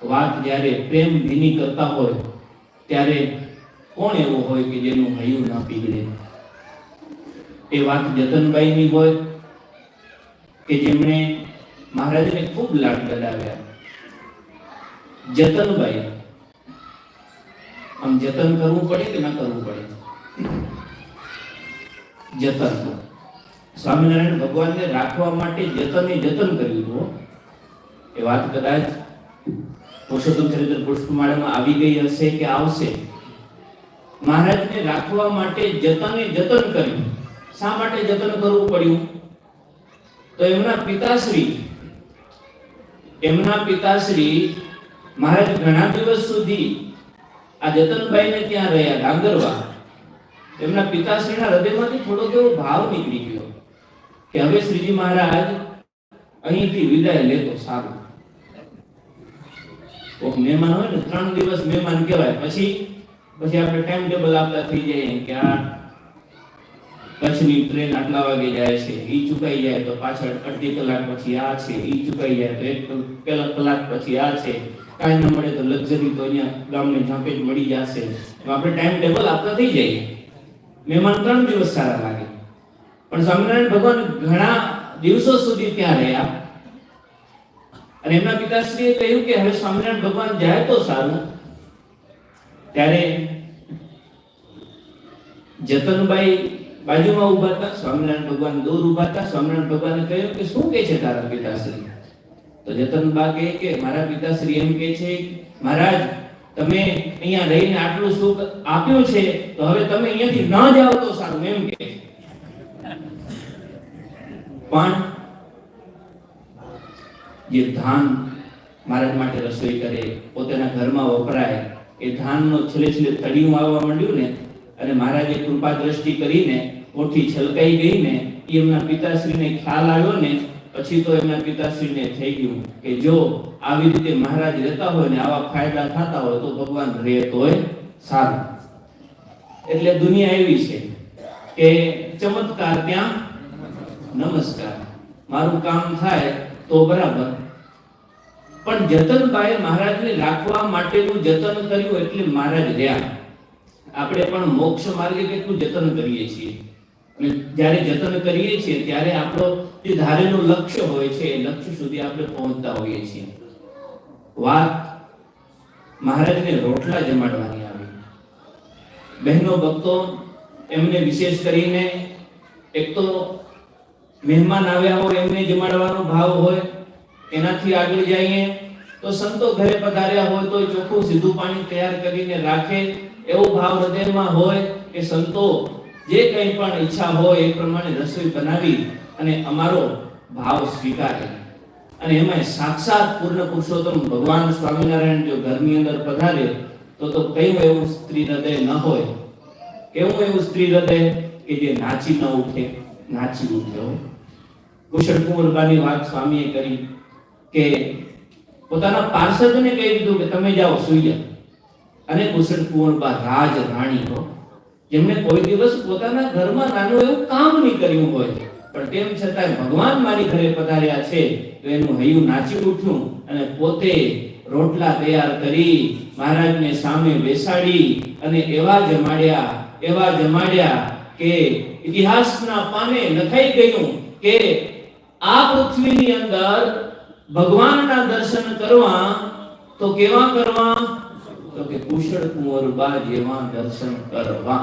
વાત જ્યારે પ્રેમ ભીની કરતા હોય ત્યારે કોણ એવો હોય કે જેનું હૈયું ના પીગળે. એ વાત જતનબાઈની હોય કે જેમણે મહારાજને ખૂબ લાડ લડાવ્યા. જતનબાઈ, આમ જતન કરવું પડે કે ના કરવું પડે? જતન. સ્વામિનારાયણ ભગવાનને રાખવા માટે જતન કર્યું હતું. એ વાત કદાચ પુરુષોત્તમ ચરિત્ર પુષ્પમાળામાં આવી ગઈ હશે કે આવશે. મહારાજને રાખવા માટે જતન કર્યું. શા માટે જતન કરવું પડ્યું? તો એમના પિતાશ્રી મહારાજ ઘણા દિવસ સુધી આ જતનબાઈને ત્યાં રહ્યા, ડાંગરવા. એમના પિતાશ્રીના હૃદયમાંથી થોડોક એવો ભાવ નીકળી ગયો કે હવે શ્રીજી મહારાજ અહીંથી વિદાય લે તો સારું. કોક મહેમાન હોય ને, 3 દિવસ મહેમાન કહેવાય, પછી આપણે ટાઈમ ટેબલ આપતા થઈ જાય કે આ કચ્છની ટ્રેન આટલા વાગે જાય છે, ઈ ચૂકાઈ જાય તો પાછળ અડધી કલાક પછી આ છે, ઈ ચૂકાઈ જાય તો 1 કલાક પછી આ છે, કાંઈ ન મળે તો લક્ઝરી તો અહીંયા ગામને ઝાંપે જ મળી જશે. આપણે ટાઈમ ટેબલ આપતા થઈ જઈએ. મહેમાન 3 દિવસ સારા લાગે, પણ સ્વામિનારાયણ ભગવાન ઘણા દિવસો સુધી ત્યાં રહ્યા અને એમના પિતાશ્રીએ કહ્યું કે હવે સ્વામિનારાયણ ભગવાન જાય તો સારું. ત્યારે જતનબાઈ બાજુમાં ઊભા હતા, સ્વામિનારાયણ ભગવાન દૂર ઊભા હતા. સ્વામિનારાયણ ભગવાને કહ્યું કે શું કહે છે તારા પિતાશ્રી? તો જતનબા કહે કે મારા પિતાશ્રી એમ કહે છે, મહારાજ તમે અહીંયા રહીને આટલું સુખ આપ્યું છે તો હવે તમે અહીંયાથી ન જાઓ તો સારું, એમ કહે. પણ જે ધાન મહારાજ માટે રસોઈ કરે, પોતાના ઘરમાં વપરાય, એ ધાનનો છેલ્લે તળિયું આવવા માંડ્યું ને, અને મહારાજે કૃપા દ્રષ્ટિ કરીને ઓઠી છલકાઈ ગઈ ને, એમના પિતાશ્રીને ખ્યાલ આવ્યો ને, પછી તો એમના પિતાશ્રીને થઈ ગયું કે જો આવી રીતે મહારાજ રહેતા હોય ને આવા ફાયદા થતા હોય તો ભગવાન રહે તોય સારું. એટલે દુનિયા એવી છે કે ચમત્કાર ત્યાં નમસ્કાર, મારું કામ થાય તો બરાબર. પણ જતનબાએ મહારાજને રાખવા માટેનું જતન કર્યું એટલે મહારાજ રહ્યા. આપણે પણ મોક્ષ માર્ગે કેટલું જતન કરીએ છીએ, અને જ્યારે જતન કરીએ છીએ ત્યારે આપણો જે ધારેલું લક્ષ્ય હોય છે એ લક્ષ્ય સુધી આપણે પહોંચતા હોઈએ છીએ. વાત મહારાજને રોટલા જમાડવાની આવી. બહેનો ભક્તો એમને વિશેષ કરીને એક તો મહેમાન આવ્યા હોય એમને જમાડવાનો ભાવ હોય. એનાથી આગળ જઈએ તો સંતો ઘરે પધાર્યા હોય તો ચોખ્ખું સીધું પાણી તૈયાર કરીને રાખે એવો ભાવ હૃદયમાં હોય કે સંતો જે કંઈ પણ ઈચ્છા હોય એ પ્રમાણે રસોઈ બનાવી અને અમારો ભાવ સ્વીકારે. અને એમાં સાક્ષાત પૂર્ણ પુરુષોત્તમ ભગવાન સ્વામિનારાયણ જો ઘરની અંદર પધારે તો કયું એવું સ્ત્રી હૃદય ન હોય, કેવું એવું સ્ત્રી હૃદય કે જે નાચી ન ઉઠે, નાચી ઉઠ્યો. કુશળ કુંવરબાની વાત સ્વામીએ કરી કે પોતાના પાર્ષદને કહી દીધું કે તમે જાઓ સુઈ જાઓ. અને કુશળ કુંવરબા રાજ રાણી હો, જેમને કોઈ દિવસ પોતાના ઘરમાં નાનું એવું કામ નહીં કર્યું હોય, પણ તેમ છતાં ભગવાન મારી ઘરે પધાર્યા છે તો એનું હૈયું નાચી ઉઠ્યું અને પોતે રોટલા તૈયાર કરી મહારાજને સામે બેસાડી અને એવા જમાડ્યા કે ઇતિહાસના પાને લખાઈ ગયું કે આ પૃથ્વીની અંદર ભગવાનના દર્શન કરવા તો કેવા કરવા? તો કે કુશળ કુંવરબા જેવા દર્શન કરવા.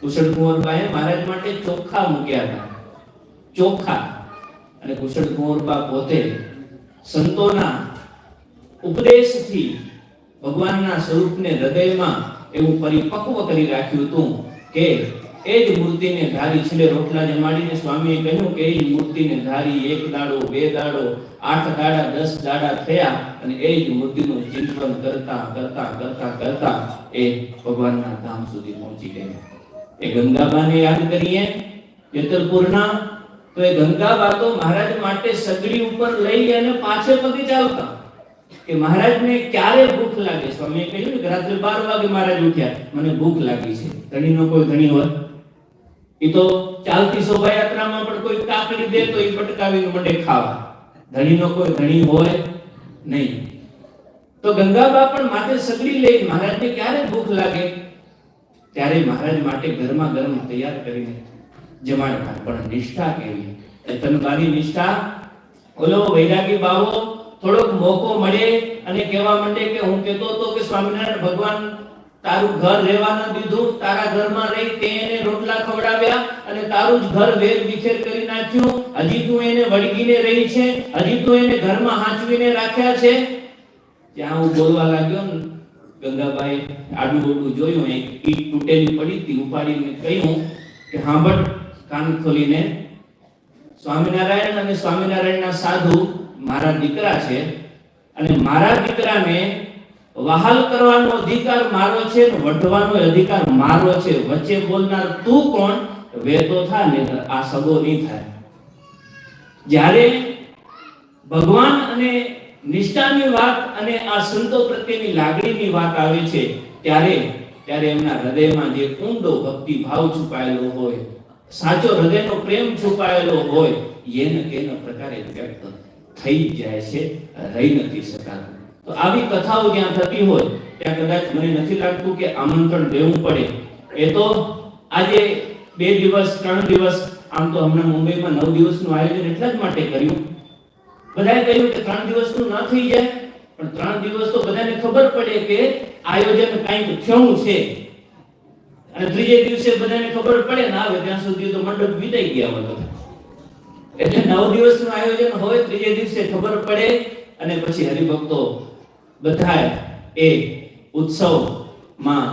કુશળ કુંવરબાએ મહારાજ માટે ચોખા મૂક્યા હતા. ચોખા અને કુશળ કુંવરબા પોતે સંતોના ઉપદેશથી ભગવાનના સ્વરૂપને હૃદયમાં એવું પરિપક્વ કરી રાખ્યું હતું કે એ જ મૂર્તિને ધારી છેલ્લે રોટલા જમાડીને સ્વામીએ કહ્યું કે એ જ મૂર્તિને ધારી 1 દાડો 2 દાડો 8 દાડા 10 દાડા થયા અને એ જ મૂર્તિનું ચિંતન કરતા કરતા કરતા કરતા એ ભગવાનના ધામ સુધી પહોંચી ગયા. એ ગંગાબાને યાદ કરીએ જેતલપુરના, તો એ ગંગાબા તો મહારાજ માટે સગડી ઉપર લઈ અને પાછે પગે ચાલતા કે મહારાજને ક્યારે ભૂખ લાગે. સ્વામીએ કહ્યું કે રાત્રે 12 વાગે મહારાજ ઉઠ્યા, મને ભૂખ લાગી છે. ધણીનો કોઈ ધણી હોય એ તો ચાલતી શોભાયાત્રામાં પણ કોઈ કાકડી દે તો એ પટકાવીને મંડે ખાવા. ધણીનો કોઈ ધણી હોય નહીં. તો ગંગાબા પણ માથે સગડી લઈ મહારાજને ક્યારે ભૂખ લાગે ત્યારે મહારાજ માટે ગરમા ગરમ તૈયાર કરીને જમાડતા. પણ નિષ્ઠા કેવી, તનબારી નિષ્ઠા. ઓલો વૈરાગી બાવો થોડોક મોકો મળે અને કહેવા માંડે કે હું કહેતો હતો કે સ્વામિનારાયણ ભગવાન તારું ઘર રહેવા ન દીધું, તારા ઘરમાં રહી તે એને રોટલા ખવડાવ્યા અને તારું જ ઘર વેર વિખેર કરી નાખ્યું. હજી તું એને વળગીને રહી છે, હજી તું એને ઘરમાં હાંચવીને રાખ્યા છે. જ્યાં હું બોલવા લાગ્યો ને ગંગાબાઈ આડું ઓડું જોયું, એક ઈટ તૂટેલી પડી હતી, ઉપાડીને કહ્યું કે સાંભળ કાન ખોલીને, સ્વામિનારાયણ અને સ્વામિનારાયણના સાધુ મારા દીકરા છે અને મારા દીકરાને વહાલ કરવાનો અધિકાર મારો છે ને વઢવાનો અધિકાર મારો છે. વચ્ચે બોલનાર તું કોણ? વેતો થા ને આ સગો નહીં થાય. જ્યારે ભગવાન અને નિષ્ઠાની વાત અને આ સંતો પ્રત્યેની લાગણીની વાત આવે છે ત્યારે એમના હૃદયમાં જે ઊંડો ભક્તિ ભાવ છુપાયેલો હોય, સાચો હૃદયનો પ્રેમ છુપાયેલો હોય, એને કેના પ્રકારે વ્યક્ત થઈ જાય છે, રહી નથી શકાતું. તો આવી કથાઓ જ્યાં થતી હોય ત્યાં કદાચ મને નથી લાગતું કે આમંત્રણ દેવું પડે. એ તો આજે 2 દિવસ 3 દિવસ, આમ તો હમણાં મુંબઈમાં 9 દિવસનું આયોજન એટલા જ માટે કર્યું. બધાએ કહ્યું કે 3 દિવસનું ન થઈ જાય, પણ 3 દિવસ તો બધાને ખબર પડે કે આયોજન કંઈક થયું છે અને ત્રીજે દિવસે બધાને ખબર પડે ને આવે ત્યાં સુધી તો મંડપ વિદાઈ ગયા હોય બધા. એટલે 9 દિવસનું આયોજન હોય, ત્રીજે દિવસે ખબર પડે અને પછી હરિભક્તો બધા એ ઉત્સવમાં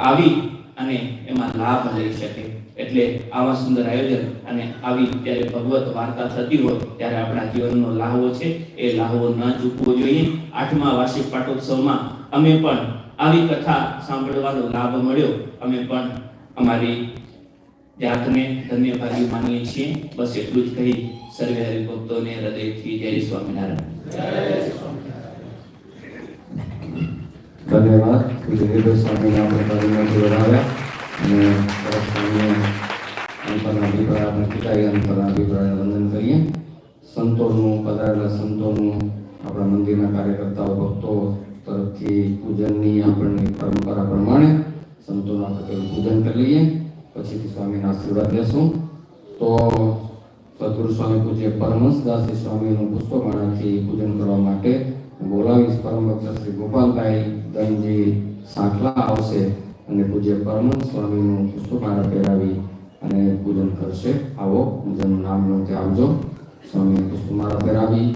આવી અને એમાં લાભ લઈ શકે. એટલે આવા સુંદર આયોજન અને આવી જ્યારે ભગવત વાર્તા થતી હોય ત્યારે આપણા જીવનનો લાહવો છે, એ લાહવો ન ચૂકવો જોઈએ. 8મા વાર્ષિક પાટોત્સવમાં અમે પણ આવી કથા સાંભળવાનો લાભ મળ્યો. અમે પણ અમારી જાતને ધન્યભાગી માનીએ છીએ. બસ એટલું જ કહી સર્વે હરિભક્તોને હૃદયથી જય સ્વામિનારાયણ. ધન્યવાદ. વિજય સ્વામીને આપણે પરિણામથી વધાવ્યા અને સ્વામીને અંતરના અભિપ્રાય આપણે કીધા, અંતરના અભિપ્રાયને વંદન કરીએ. સંતોનું, પધારેલા સંતોનું, આપણા મંદિરના કાર્યકર્તાઓ ભક્તો તરફથી પૂજનની આપણને પરંપરા પ્રમાણે સંતોનું આપણે પહેલું પૂજન કરી લઈએ, પછીથી સ્વામીના આશીર્વાદ લેશું. તો સદગુરુ સ્વામી પૂજ્ય પરમહંસદાસજી સ્વામીનું પુષ્પમાળાથી પૂજન કરવા માટે બોલાવીશ. પરમ ભક્ત શ્રી ગોપાલભાઈ દનજી સાંખલા આવશે અને પૂજ્ય પરમહંસ સ્વામીનું પુષ્પમાળા પહેરાવી અને પૂજન કરશે. આવો, જેનું નામ લો તે આવજો. સ્વામી પુષ્પમાળા પહેરાવી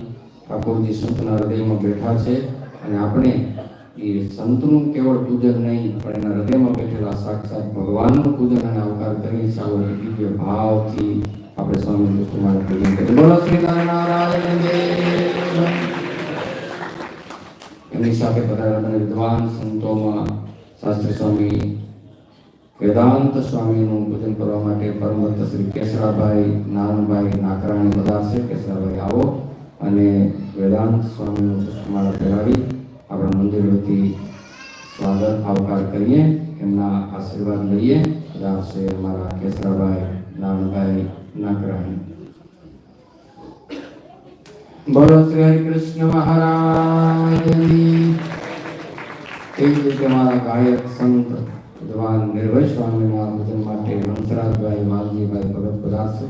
ઠાકોરજી સંતના હૃદયમાં બેઠા છે અને આપણે એ સંતનું કેવળ પૂજન નહીં પણ એના હૃદયમાં બેઠેલા સાક્ષાત ભગવાનનું પૂજન અને આવકાર કરીએ છીએ. આવો દિવ્ય ભાવથી આપણે સ્વામી પુષ્પમાળા પૂજન કરીએ. બોલો શ્રી નારાયણ દેવ. એમની સાથે પધારેલા વિદ્વાન સંતોમાં શાસ્ત્રી સ્વામી વેદાંત સ્વામીનું પૂજન કરવા માટે પરમ ભક્ત શ્રી કેશરાભાઈ નારણભાઈ નાકરાણી પધારશે. કેશરાભાઈ આવો અને વેદાંત સ્વામીનું પુષ્પમાળા પહેરાવી આપણા મંદિર વતી સ્વાગત આવકાર કરીએ, એમના આશીર્વાદ લઈએ. પધારશે અમારા કેશરાભાઈ નારણભાઈ નાકરાણી. બોલો શ્રી હરિ કૃષ્ણ મહારાજની. તે જ રીતે અમારા ગાયક સંત વિદ્વાન નિર્ભય સ્વામીના પૂજન માટે હંસરાજભાઈ વાલજીભાઈ ભગત પધારશે.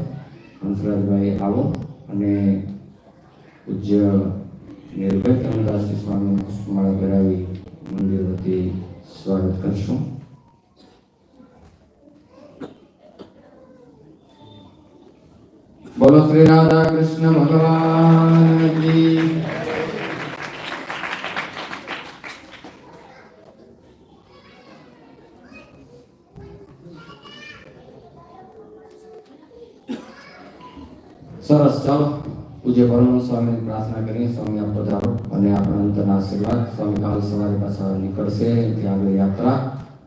હંસરાજભાઈ આવો અને પૂજ્ય નિર્ભય ચંદ્રદાસજી સ્વામીનું પુષ્પમાળા પહેરાવી મંદિર વતી સ્વાગત કરશું. બોલો શ્રી રાધા કૃષ્ણ ભગવાન કી. સરસ, ચાલો પૂજ્ય પરમ સ્વામીની પ્રાર્થના કરીએ. સ્વામી આપ પધારો અને આપણા અંતરના આશીર્વાદ. સ્વામી કાલ સવારે પાછા નીકળશે ત્યાં આગળ યાત્રા,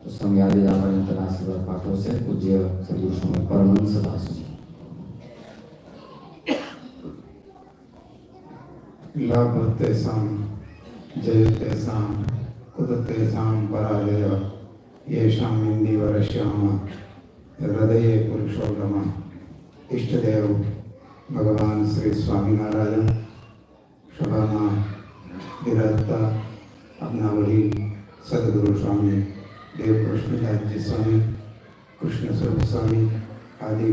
તો સ્વામી આજે જ આપણા અંતરના આશીર્વાદ પાઠવશે. પૂજ્ય શ્રી ગુરુ સ્વામી પરમહંસ દાસજી. લાભતેષાં જયતેષાં કુદતેષાં પરાજય યેષાં ઇન્દિવરશ્યામ હૃદયે પુરુષોત્તમ. ઈષ્ટદેવ ભગવાન શ્રી સ્વામિનારાયણ સભામાં બિરાજતા આપના વડીલ સદગુરુ સ્વામી દેવકૃષ્ણદાસજી સ્વામી, કૃષ્ણ સ્વરૂપ સ્વામી, આદિ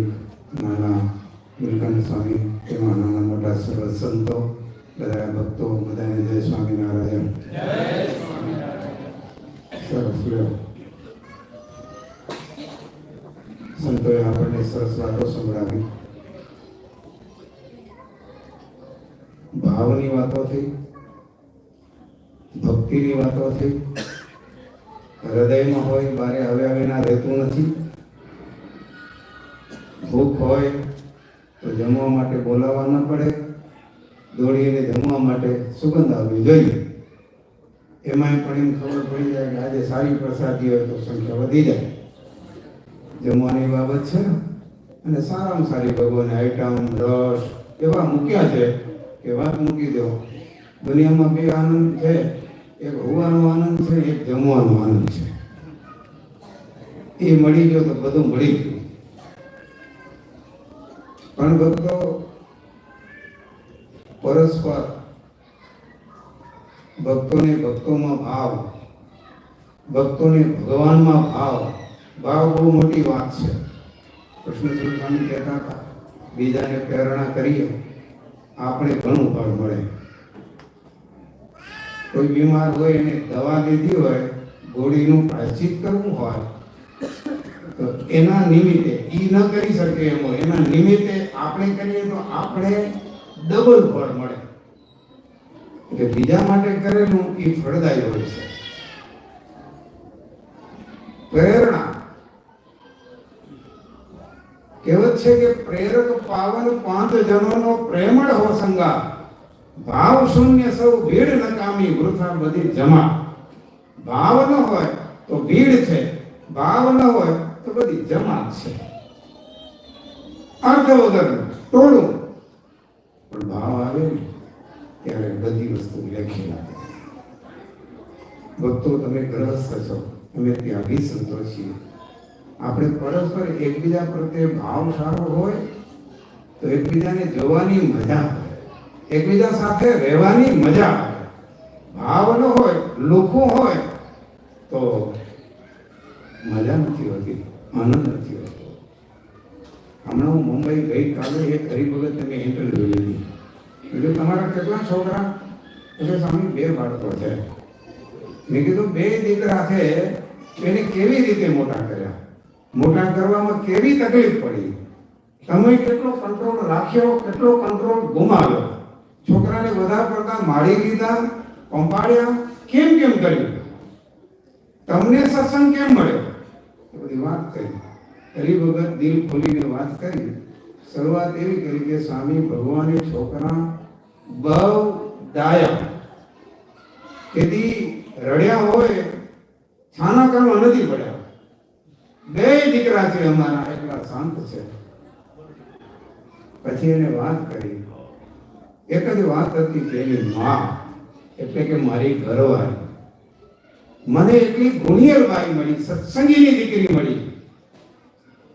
નાના નીલકંઠ સ્વામી, તેમાં નાના મોટા સર્વ સંતો, બધા ભક્તો, બધાને જય સ્વામિનારાયણ. સરસ લ્યો. સંતોએ આપણને સરસ વાતો સંભળાવી. ભાવની વાતો થઈ, ભક્તિની વાતો થઈ. હૃદયમાં હોય બારે આવ્યા વિના રહેતું નથી. ભૂખ હોય તો જમવા માટે બોલાવવા ન પડે, દોડીને જમવા માટે સુગંધ આવવી જોઈએ. એમાંય પણ એમ ખબર પડી જાય કે આજે સારી પ્રસાદી હોય તો સંખ્યા વધી જાય. જમવાની બાબત છે અને સારામાં સારી ભગવાન આઈટમ રસ એવા મૂક્યા છે કે વાત મૂકી દો. દુનિયામાં બે આનંદ છે, એક હોવાનો આનંદ છે, એક જમવાનો આનંદ છે. એ મળી ગયો તો બધું મળી ગયું. પણ ભક્તો પરસ્પર ભક્તોને ભક્તોમાં ભાવ, ભક્તોને ભગવાનમાં ભાવ બહુ મોટી વાત છે. કૃષ્ણ સ્વામી કહેતા હતા, બીજાને પ્રેરણા કરીએ આપણે ઘણું ફળ મળે. કોઈ બીમાર હોય એને દવા લીધી હોય, ગોળીનું પ્રાયશ્ચિત કરવું હોય તો એના નિમિત્તે ઈ ન કરી શકે એમ હોય, એના નિમિત્તે આપણે કરીએ તો આપણે ડબલ ફળ મળે. એટલે બીજા માટે કરેલું એ ફળદાયી હોય છે. પ્રેરણા કહેવત છે કે પ્રેરક પાવન પાંચ જનોનો પ્રેમળ હો સંગા, ભાવ શૂન્ય સૌ ભીડ નકામી વૃથા બધી જમા. ભાવ ન હોય તો ભીડ છે, ભાવ ન હોય તો બધી જમાત છે. અર્થ વગરનું ટોળું. પણ ભાવ આવે ને ત્યારે બધી વસ્તુ લેખી લાગે. ભક્તો તમે ગ્રહસ્થ છો, અમે ત્યાગી સંતો છીએ. આપણે પરસ્પર એકબીજા પ્રત્યે ભાવ સારો હોય તો એકબીજાને જોવાની મજા આવે, એકબીજા સાથે રહેવાની મજા આવે. ભાવ ન હોય, લુખું હોય તો મજા નથી હોતી, આનંદ નથી હોતો. હમણાં હું મુંબઈ ગઈકાલે એક હરિભગતને મેં ઇન્ટરવ્યુ લીધી. એટલે તમારા કેટલા છોકરા? એટલે સ્વામી 2 બાળકો છે. મેં કીધું 2 દીકરા છે, એને કેવી રીતે મોટા કર્યા? મોટા કરવામાં કેવી તકલીફ પડી? તમે કેટલો કંટ્રોલ રાખ્યો, કેટલો કંટ્રોલ ગુમાવ્યો? છોકરાને વધારે પડતા મારી લીધા, પંપાડ્યા, કેમ કર્યું? તમને સત્સંગ કેમ મળ્યો? એ બધી વાત કરી. હરિભગત દિલ ખોલીને વાત કરી. શરૂઆત એવી કરી કે સ્વામી ભગવાને છોકરા બહુ ડાયા, તેથી રડ્યા હોય છાના કરવા નથી પડ્યા. 2 દીકરા છે અમારા, એટલા શાંત છે. પછી એને વાત કરી. એક જ વાત હતી કે એની માં, એટલે કે મારી ઘરવાળી, મને એટલી ગુણિયલ બાઈ મળી, સત્સંગીની દીકરી મળી.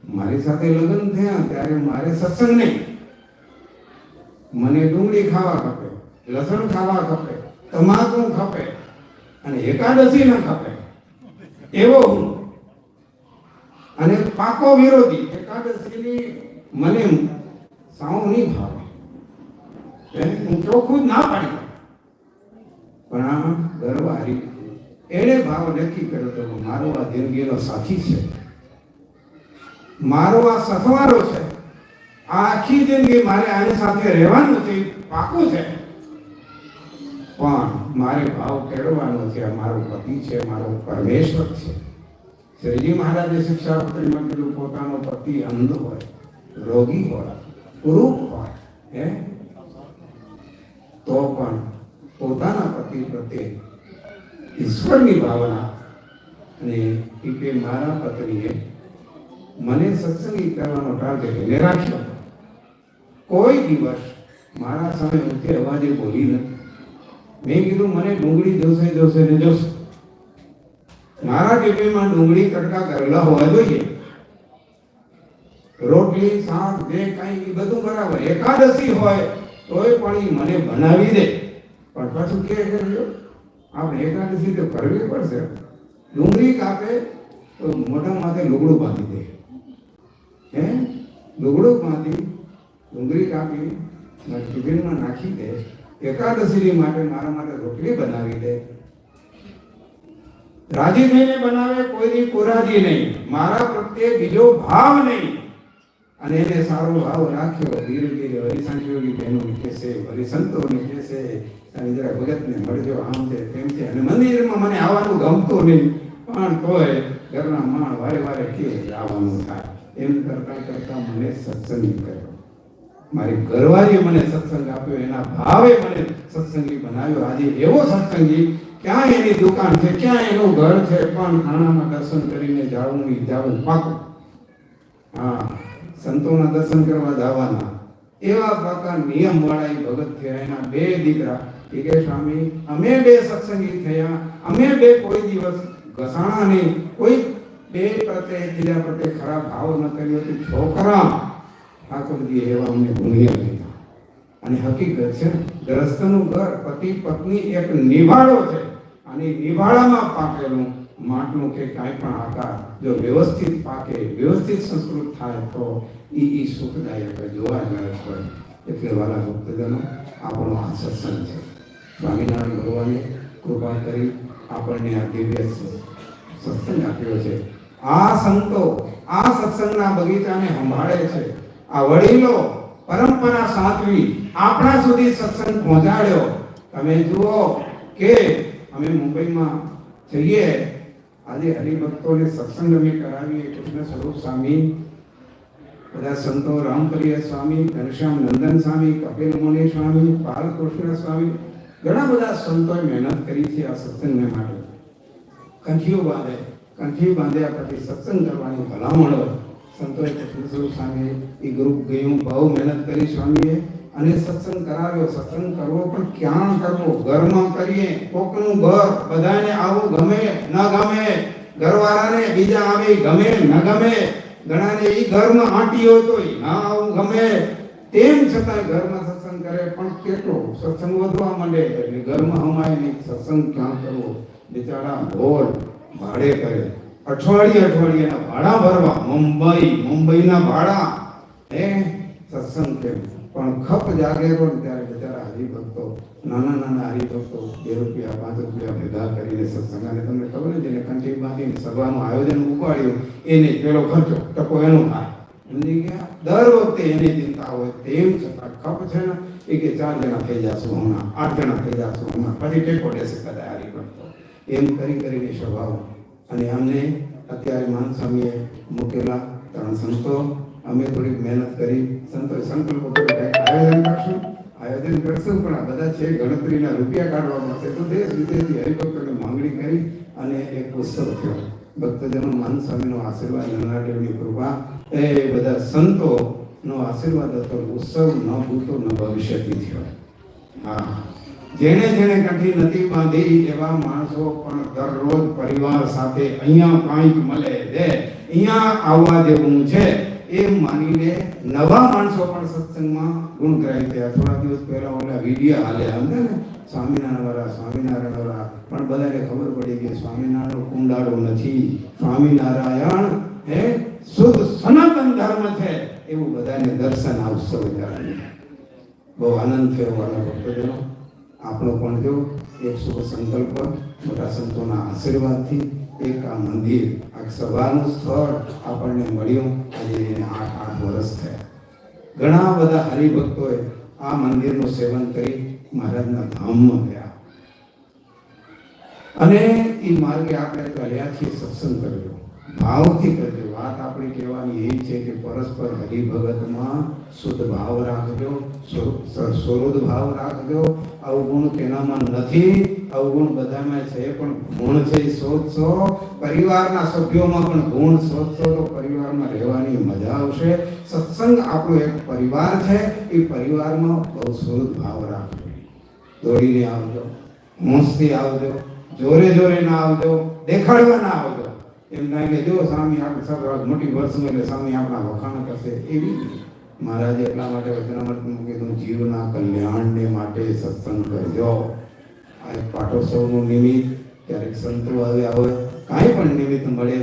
મારી સાથે લગ્ન થયા ત્યારે મારે સત્સંગ નહીં, મને ડુંગળી ખાવા ખપે, લસણ ખાવા ખપે, તમાકુ ખપે અને એકાદશી ન ખપે એવો હું. અને પાકો વિરોધી. એકાદશીની મને સાવ નહીં ભાવે, હું ચોખ્ખું જ ના પાડી. પણ આ ઘરવાળી એને ભાવ નક્કી કર્યો તો મારો આ જિંદગીનો સાથી છે, મારો આ સથવારો છે, આખી જિંદગી મારે આની સાથે રહેવાનું છે, પાકું છે, પણ મારે ભાવ કેળવવાનો છે. મારો પતિ છે, મારો પરમેશ્વર છે. શ્રીજી મહારાજે શિક્ષાપત્રીમાં કીધું પોતાનો પતિ અંધ હોય, રોગી હોય, કુરૂપ હોય, તો પણ પોતાના પતિ પ્રત્યે ઈશ્વરની ભાવના, અને એ કે મારા પત્નીએ મને સત્સંગી કરવાનો ટાર્ગેટ એને રાખ્યો. કોઈ દિવસ મારા સામે ઊંચે અવાજે બોલી નથી. મેં કીધું મને ડુંગળી જોશે ને જોશે. મારા ટિફિનમાં ડુંગળી તડકા કરેલા હોવા જોઈએ, રોટલી શાક જે કાંઈ એ બધું બરાબર. એકાદશી હોય તોય પણ એ મને બનાવી દે. પણ પાછું કે આપણે એકાદશી તો કરવી પડશે. ડુંગળી કાપે તો મોઢા માથે લુગડું બાંધી દે, લુગડું બાંધી ડુંગળી કાપી ટિફિનમાં નાખી દે. એકાદશી માટે મારા માટે રોટલી બનાવી દે. રાજી થઈને બનાવે, કોઈની કુરાજી નહીં, મારા પ્રત્યે બીજો ભાવ નહીં. અને એને સારો ભાવ રાખ્યો. ધીરે ધીરે હરિસંયોગી બહેનોને કહેશે, હરિસંતોને કહેશે, જરા ભગતને મળજો, આમ છે તેમ છે. અને મંદિરમાં મને આવવાનું ગમતું નહીં, પણ તોય ઘરના માણ વારે વારે કે આવવાનું થાય. એમ કરતા કરતા મને સત્સંગ કર્યો. મારી ઘરવાળીએ મને સત્સંગ આપ્યો, એના ભાવે મને સત્સંગી બનાવ્યો. આજે એવો સત્સંગી, ક્યાં એની દુકાન છે, ક્યાં એનું ઘર છે, પણ ખાણામાં દર્શન કરીને જાવું પાકું. હા, સંતોના દર્શન કરવા જવાના એવા પાકા નિયમ વાળા ભગત થયા. એના 2 દીકરા. એ કે સ્વામી અમે 2 સત્સંગી થયા, અમે 2 કોઈ દિવસ ઘસાણા નહીં, કોઈ 2 પ્રત્યે એકબીજા પ્રત્યે ખરાબ ભાવ ન કર્યો. તો છોકરા ઠાકોરજી એવા અમને ભૂલ્યા લીધા. અને હકીકત છે, ગ્રસ્તનું ઘર પતિ પત્ની એક નિભાળો છે, અને નિભાળામાં પાકેલું માટલું કે કાંઈ પણ આકાર જો વ્યવસ્થિત પાકે, વ્યવસ્થિત સંસ્કૃત થાય તો એ સુખદાયક જોવા મળે. એટલે વાલા ભક્તજનો, આપણો આ સત્સંગ છે. સ્વામિનારાયણ ભગવાને કૃપા કરી આપણને આ દિવ્ય સત્સંગ આપ્યો છે. આ સંતો આ સત્સંગના બગીચાને સંભાળે છે. આ વડીલો પરંપરા સાચવી આપણા સુધી સત્સંગ પહોંચાડ્યો. તમે જુઓ કે અમે મુંબઈમાં જઈએ, આજે હરિભક્તોને સત્સંગ અમે કરાવીએ. કૃષ્ણ સ્વરૂપ સ્વામી, બધા સંતો, રામપ્રિય સ્વામી, ઘનશ્યામ નંદન સ્વામી, કપિલ મુનિ સ્વામી, બાલકૃષ્ણ સ્વામી, ઘણા બધા સંતોએ મહેનત કરી છે આ સત્સંગને માટે. કંઠીઓ બાંધ્યા પછી સત્સંગ કરવાની ભલામણો સંતોએ કૃષ્ણ સ્વરૂપ સ્વામી એ ગ્રુપ ગયું, બહુ મહેનત કરી સ્વામીએ, અને સત્સંગ કરાવ્યો. સત્સંગ કરવો પણ ક્યાં કરવો? ઘરમાં કરીએ. કોકનું ઘર, બધાને આવું ગમે ન ગમે, ઘરવાળાને બીજા આવે ગમે ન ગમે, ઘણાને એ ઘરમાં આંટીઓ તો ના આવું ગમે, તેમ છતાં ઘરમાં સત્સંગ કરે. પણ કેટલો સત્સંગ વધવા માંડે એટલે ઘરમાં હમાય નહીં. સત્સંગ ક્યાં કરવો? બિચારા બોલ ભાડે કરે, અઠવાડિયાના ભાડા ભરવા, મુંબઈના ભાડા, સત્સંગ કેમ? પણ ખપ જાગે પણ ત્યારે બિચારા હરિભક્તો, નાના હરિભક્તો 2 રૂપિયા 5 રૂપિયા ભેગા કરીને સત્સંગ. અને તમને ખબર છે, એને કંઠી બાંધીને સભાનું આયોજન ઉપાડ્યું, એને પેલો ખર્ચો ટકો એનો થાય. સમજી ગયા? દર વખતે એની ચિંતા હોય, તેમ છતાં ખપ છે ને એ કે 4 જણા થઈ જશું હમણાં, 8 જણા થઈ જશું હમણાં, પછી ટેકો દેશે બધા હરિભક્તો. એમ કરીને સ્વભાવ. અને અમને અત્યારે માન સ્વામીએ મૂકેલા 3 સંતો, અમે થોડીક મહેનત કરી. સંતોએ સંકલ્પ કર્યો આયોજન કરશું, પણ આ બધા છે ગણતરીના રૂપિયા કાઢવા મળશે. તો દેશ વિદેશથી હરિભક્તોને માંગણી કરી અને એક ઉત્સવ થયો. ભક્તજનો, માન સ્વામીનો આશીર્વાદ, નરનાદેવની કૃપા, એ બધા સંતોનો આશીર્વાદ હતો. ઉત્સવ ન ભૂતો ન ભવિષ્યથી થયો. હા, જેણે કંઠી નથી બાંધી એવા માણસો પણ દરરોજ પરિવાર સાથે અહીંયા કાંઈક મળે દે, અહીંયા આવવા જેવું છે એમ માનીને નવા માણસો પણ સત્સંગમાં ગુણગ્રાહી થયા. થોડા દિવસ પહેલા ઓલા વિડીયો હાલ્યા સમજે ને, સ્વામિનારાયણ વાળા, પણ બધાને ખબર પડી કે સ્વામિનારાયણ કુંડાળો નથી, સ્વામિનારાયણ શુદ્ધ સનાતન ધર્મ છે, એવું બધાને દર્શન આવશે. બહુ આનંદ થયો વાળા ભક્તજનો. આપણો પણ જો એક શુભ સંકલ્પ, મોટા સંતોના આશીર્વાદથી એક આ મંદિર, આ સભાનું સ્થળ આપણને મળ્યું. આજે એને 8 વર્ષ થયા. ઘણા બધા હરિભક્તોએ આ મંદિરનું સેવન કરી મહારાજના ધામમાં ગયા અને એ માર્ગે આપણે ચાલ્યા છીએ. સત્સંગ કરજો, ભાવથી કરજો. વાત આપણી કહેવાની એ છે કે પરસ્પર હરિભગતમાં શુદ્ધ ભાવ રાખજો, સુહૃદ ભાવ રાખજો. અવગુણ તેનામાં નથી, અવગુણ બધામાં છે, પણ ગુણ છે એ શોધશો. પરિવારના સભ્યોમાં પણ ગુણ શોધશો તો પરિવારમાં રહેવાની મજા આવશે. સત્સંગ આપણો એક પરિવાર છે, એ પરિવારમાં બહુ સુહૃદ ભાવ રાખજો. દોડીને આવજો, હોંશથી આવજો, જોરે જોરે ના આવજો, દેખાડવા ના આવજો. એમ ના કે જો સ્વામી આપણે સર મોટી વર્ષમાં એટલે સ્વામી આપણા વખાણ કરશે, એવી નહીં. મહારાજે એટલા માટે વચનામૃતમાં કીધું, જીવના કલ્યાણને માટે સત્સંગ કરજો. આ એક પાટોત્સવનું નિમિત્ત, ક્યારેક સંતો આવ્યા હોય, કાંઈ પણ નિમિત્ત મળે,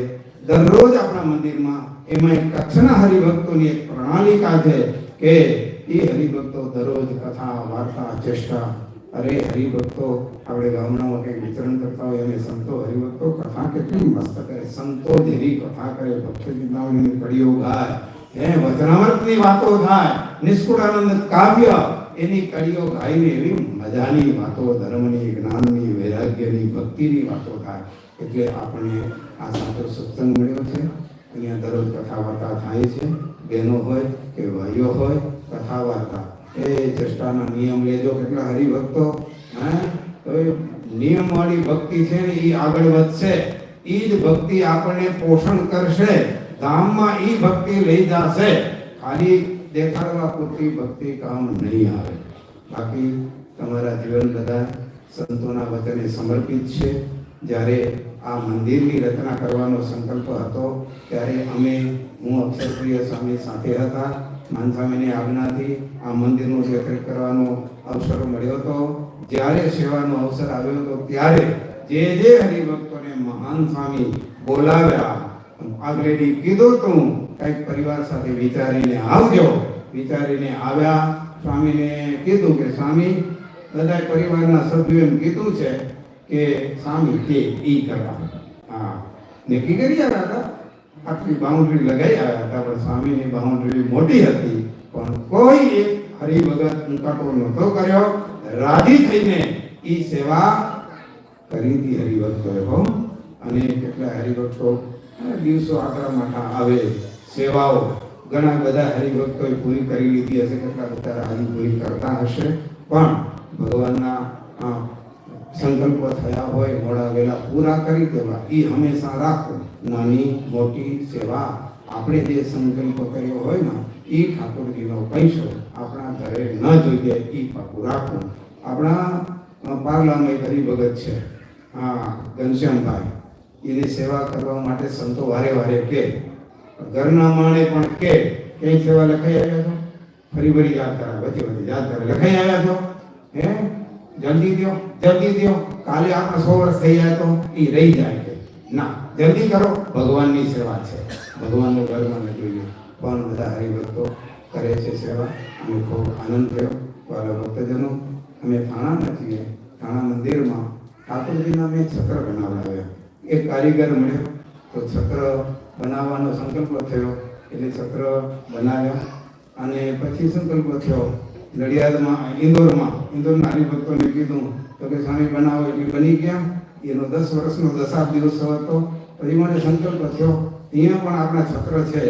દરરોજ આપણા મંદિરમાં એમાં એક કચ્છના હરિભક્તોની એક પ્રણાલિકા છે કે એ હરિભક્તો દરરોજ કથા, વાર્તા, ચેષ્ટા. અરે હરિભક્તો આપણે ગામડામાં કંઈક વિતરણ કરતા હોય અને સંતો હરિભક્તો કથા કેટલી મસ્ત કરે. સંતો જેવી કથા કરે, ભક્તિ ચિંતામણીની કડીઓ ગાય, વચનામૃતની વાતો થાય, નિષ્કુળાનંદ કાવ્ય એની કડીઓ ગાઈને એવી મજાની વાતો, ધર્મની, જ્ઞાનની, વૈરાગ્યની, ભક્તિની વાતો થાય. એટલે આપણને આ સાચો સત્સંગ મળ્યો છે. અહીંયા દરરોજ કથા વાર્તા થાય છે. બહેનો હોય કે ભાઈઓ હોય, કથા વાર્તા એ ચેષ્ટાના નિયમ લેજો. કેટલા હરિભક્તો તો એ નિયમવાળી ભક્તિ છે ને એ આગળ વધશે. એ જ ભક્તિ આપણને પોષણ કરશે, ધામમાં એ ભક્તિ લઈ જશે. ખાલી દેખાડવા પૂરતી ભક્તિ કામ નહીં આવે. બાકી તમારા જીવન બધા સંતોના વચને સમર્પિત છે. જ્યારે આ મંદિરની રચના કરવાનો સંકલ્પ હતો ત્યારે હું અક્ષરપ્રિય સ્વામી સાથે હતા. માન સ્વામીની આજ્ઞાથી આ મંદિરનું દેખરેખ કરવાનો અવસર મળ્યો હતો. જ્યારે સેવાનો અવસર આવ્યો હતો ત્યારે જે હરિભક્તોને મહાન સ્વામી બોલાવ્યા, આગળથી કીધું તું કંઈક પરિવાર સાથે વિચારીને આવજો. વિચારીને આવ્યા. સ્વામીને કીધું કે સ્વામી બધા પરિવારના સભ્યોએ એમ કીધું છે કે સ્વામી કે ઈ કરવા. હા, નક્કી કરી આવ્યા હતા. આટલી બાઉન્ડ્રી લગાઈ આવ્યા હતા, પણ સ્વામીની બાઉન્ડ્રી મોટી હતી, પણ કોઈ એક હરિભગત ઉંકાટો નહોતો કર્યો. રાજી થઈને ઈ સેવા કરી હતી હરિભક્તોએ. અને કેટલા હરિભક્તો દિવસો આકરા માઠા આવે, સેવાઓ ઘણા બધા હરિભક્તોએ પૂરી કરી લીધી હશે, કેટલા બધા હજી પૂરી કરતા હશે. પણ ભગવાનના સંકલ્પ થયા હોય મોડા વેલા પૂરા કરી દેવા, એ હંમેશા રાખો. નાની મોટી સેવા આપણે જે સંકલ્પ કર્યો હોય ને એ ઠાકોરજીનો પૈસો આપણા ઘરે ન જોઈએ, એ પાકું રાખો. આપણા પાર્લામાં એક હરિભગત છે, ઘનશ્યામભાઈ, એની સેવા કરવા માટે સંતો વારે વારે કે, ઘરના માણે પણ કે કઈ સેવા લખાઈ આવ્યા છો, ફરી ફરી યાદ કરાવે, વચ્ચે વચ્ચે યાદ કરે, લખાઈ આવ્યા છો, જલ્દી દો, જલ્દી દો, કાલે આપણા 100 વર્ષ થઈ જાય તો એ રહી જાય. કે ના, જલ્દી કરો, ભગવાનની સેવા છે, ભગવાનનો ઘરમાં ન જોઈએ. પણ બધા હરિભક્તો કરે છે સેવા. અમે ખૂબ આનંદ થયો. વાલા ભક્તજનો, અમે થાણાના છીએ. થાણા મંદિરમાં ઠાકોરજીના મેં છત્ર બનાવડાવ્યા. એક કારીગર મળ્યો તો છત્ર બનાવવાનો સંકલ્પ થયો, એટલે છત્ર બનાવ્યા. અને પછી સંકલ્પ થયો નડિયાદમાં, ઇન્દોરના હરિભક્તોને કીધું તો કે સ્વામી બનાવો, એટલે બની ગયા. એનો 10 વર્ષનો દશાબ દિવસ હતો. પછી મને સંકલ્પ થયો અહીંયા પણ આપણા છત્ર છે,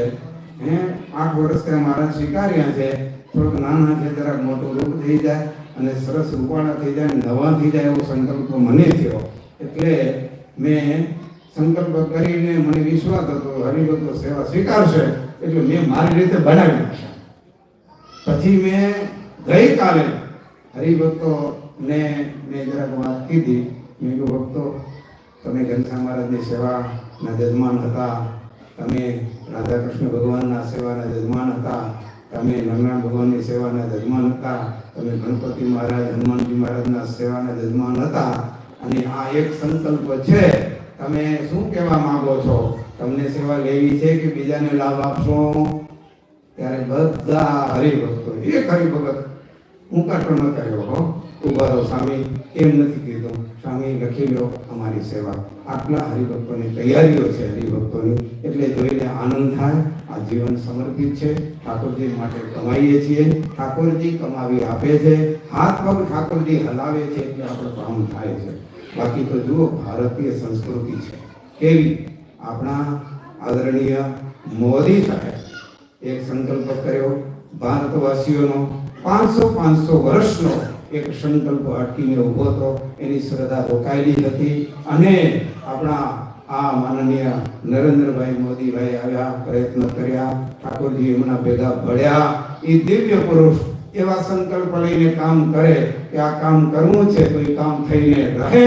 8 વર્ષ ત્યાં મહારાજ સ્વીકાર્યા છે, થોડોક નાના છે, જરાક મોટું રૂપ થઈ જાય અને સરસ રૂપાળા થઈ જાય, નવા થઈ જાય એવો સંકલ્પ મને થયો. એટલે મેં સંકલ્પ કરીને મને વિશ્વાસ હતો હરિભક્તો સેવા સ્વીકારશે, એટલે મેં મારી રીતે બનાવી નાખ્યા. પછી મેં ગઈકાલે હરિભક્તોને મેં જરાક વાત કીધી. મેં કહ્યું, ભક્તો, તમે ઘનશ્યામ મહારાજની સેવાના જજમાન હતા, તમે રાધાકૃષ્ણ ભગવાનના સેવાના જજમાન હતા, તમે નારાયણ ભગવાનની સેવાના જજમાન હતા, તમે ગણપતિ મહારાજ, હનુમાનજી મહારાજના સેવાના જજમાન હતા. અને આ એક સંકલ્પ છે, તમે શું કહેવા માંગો છો? તમને સેવા લેવી છે કે બીજાને લાભ આપશો? ત્યારે બધા હરિભક્તો, એક હરિભગત ઉંકાટો ન કર્યો, ઉભા રહો સ્વામી એમ નથી કીધું. સ્વામી લખી લો અમારી સેવા. આટલા હરિભક્તોની તૈયારીઓ છે હરિભક્તોની, એટલે જોઈને આનંદ થાય. આ જીવન સમર્પિત છે, ઠાકોરજી માટે કમાઈએ છીએ, ઠાકોરજી કમાવી આપે છે, હાથ પગ ઠાકોરજી હલાવે છે એટલે આપણું કામ થાય છે. બાકી તો જુઓ ભારતીય સંસ્કૃતિ છે કેવી. આપણા આદરણીય મોદી સાહેબ એક સંકલ્પ કર્યો ભારતવાસીઓનો, 500 વર્ષનો એક સંકલ્પ અટકીને ઊભો હતો. એની શ્રદ્ધા રોકાયેલી હતી અને આપણા આ માનનીય નરેન્દ્રભાઈ મોદીભાઈ આવ્યા, પ્રયત્ન કર્યા, ઠાકોરજી એમના ભેગા ભળ્યા. એ દિવ્ય પુરુષ એવા સંકલ્પ લઈને કામ કરે કે આ કામ કરવું છે તો એ કામ થઈને રહે.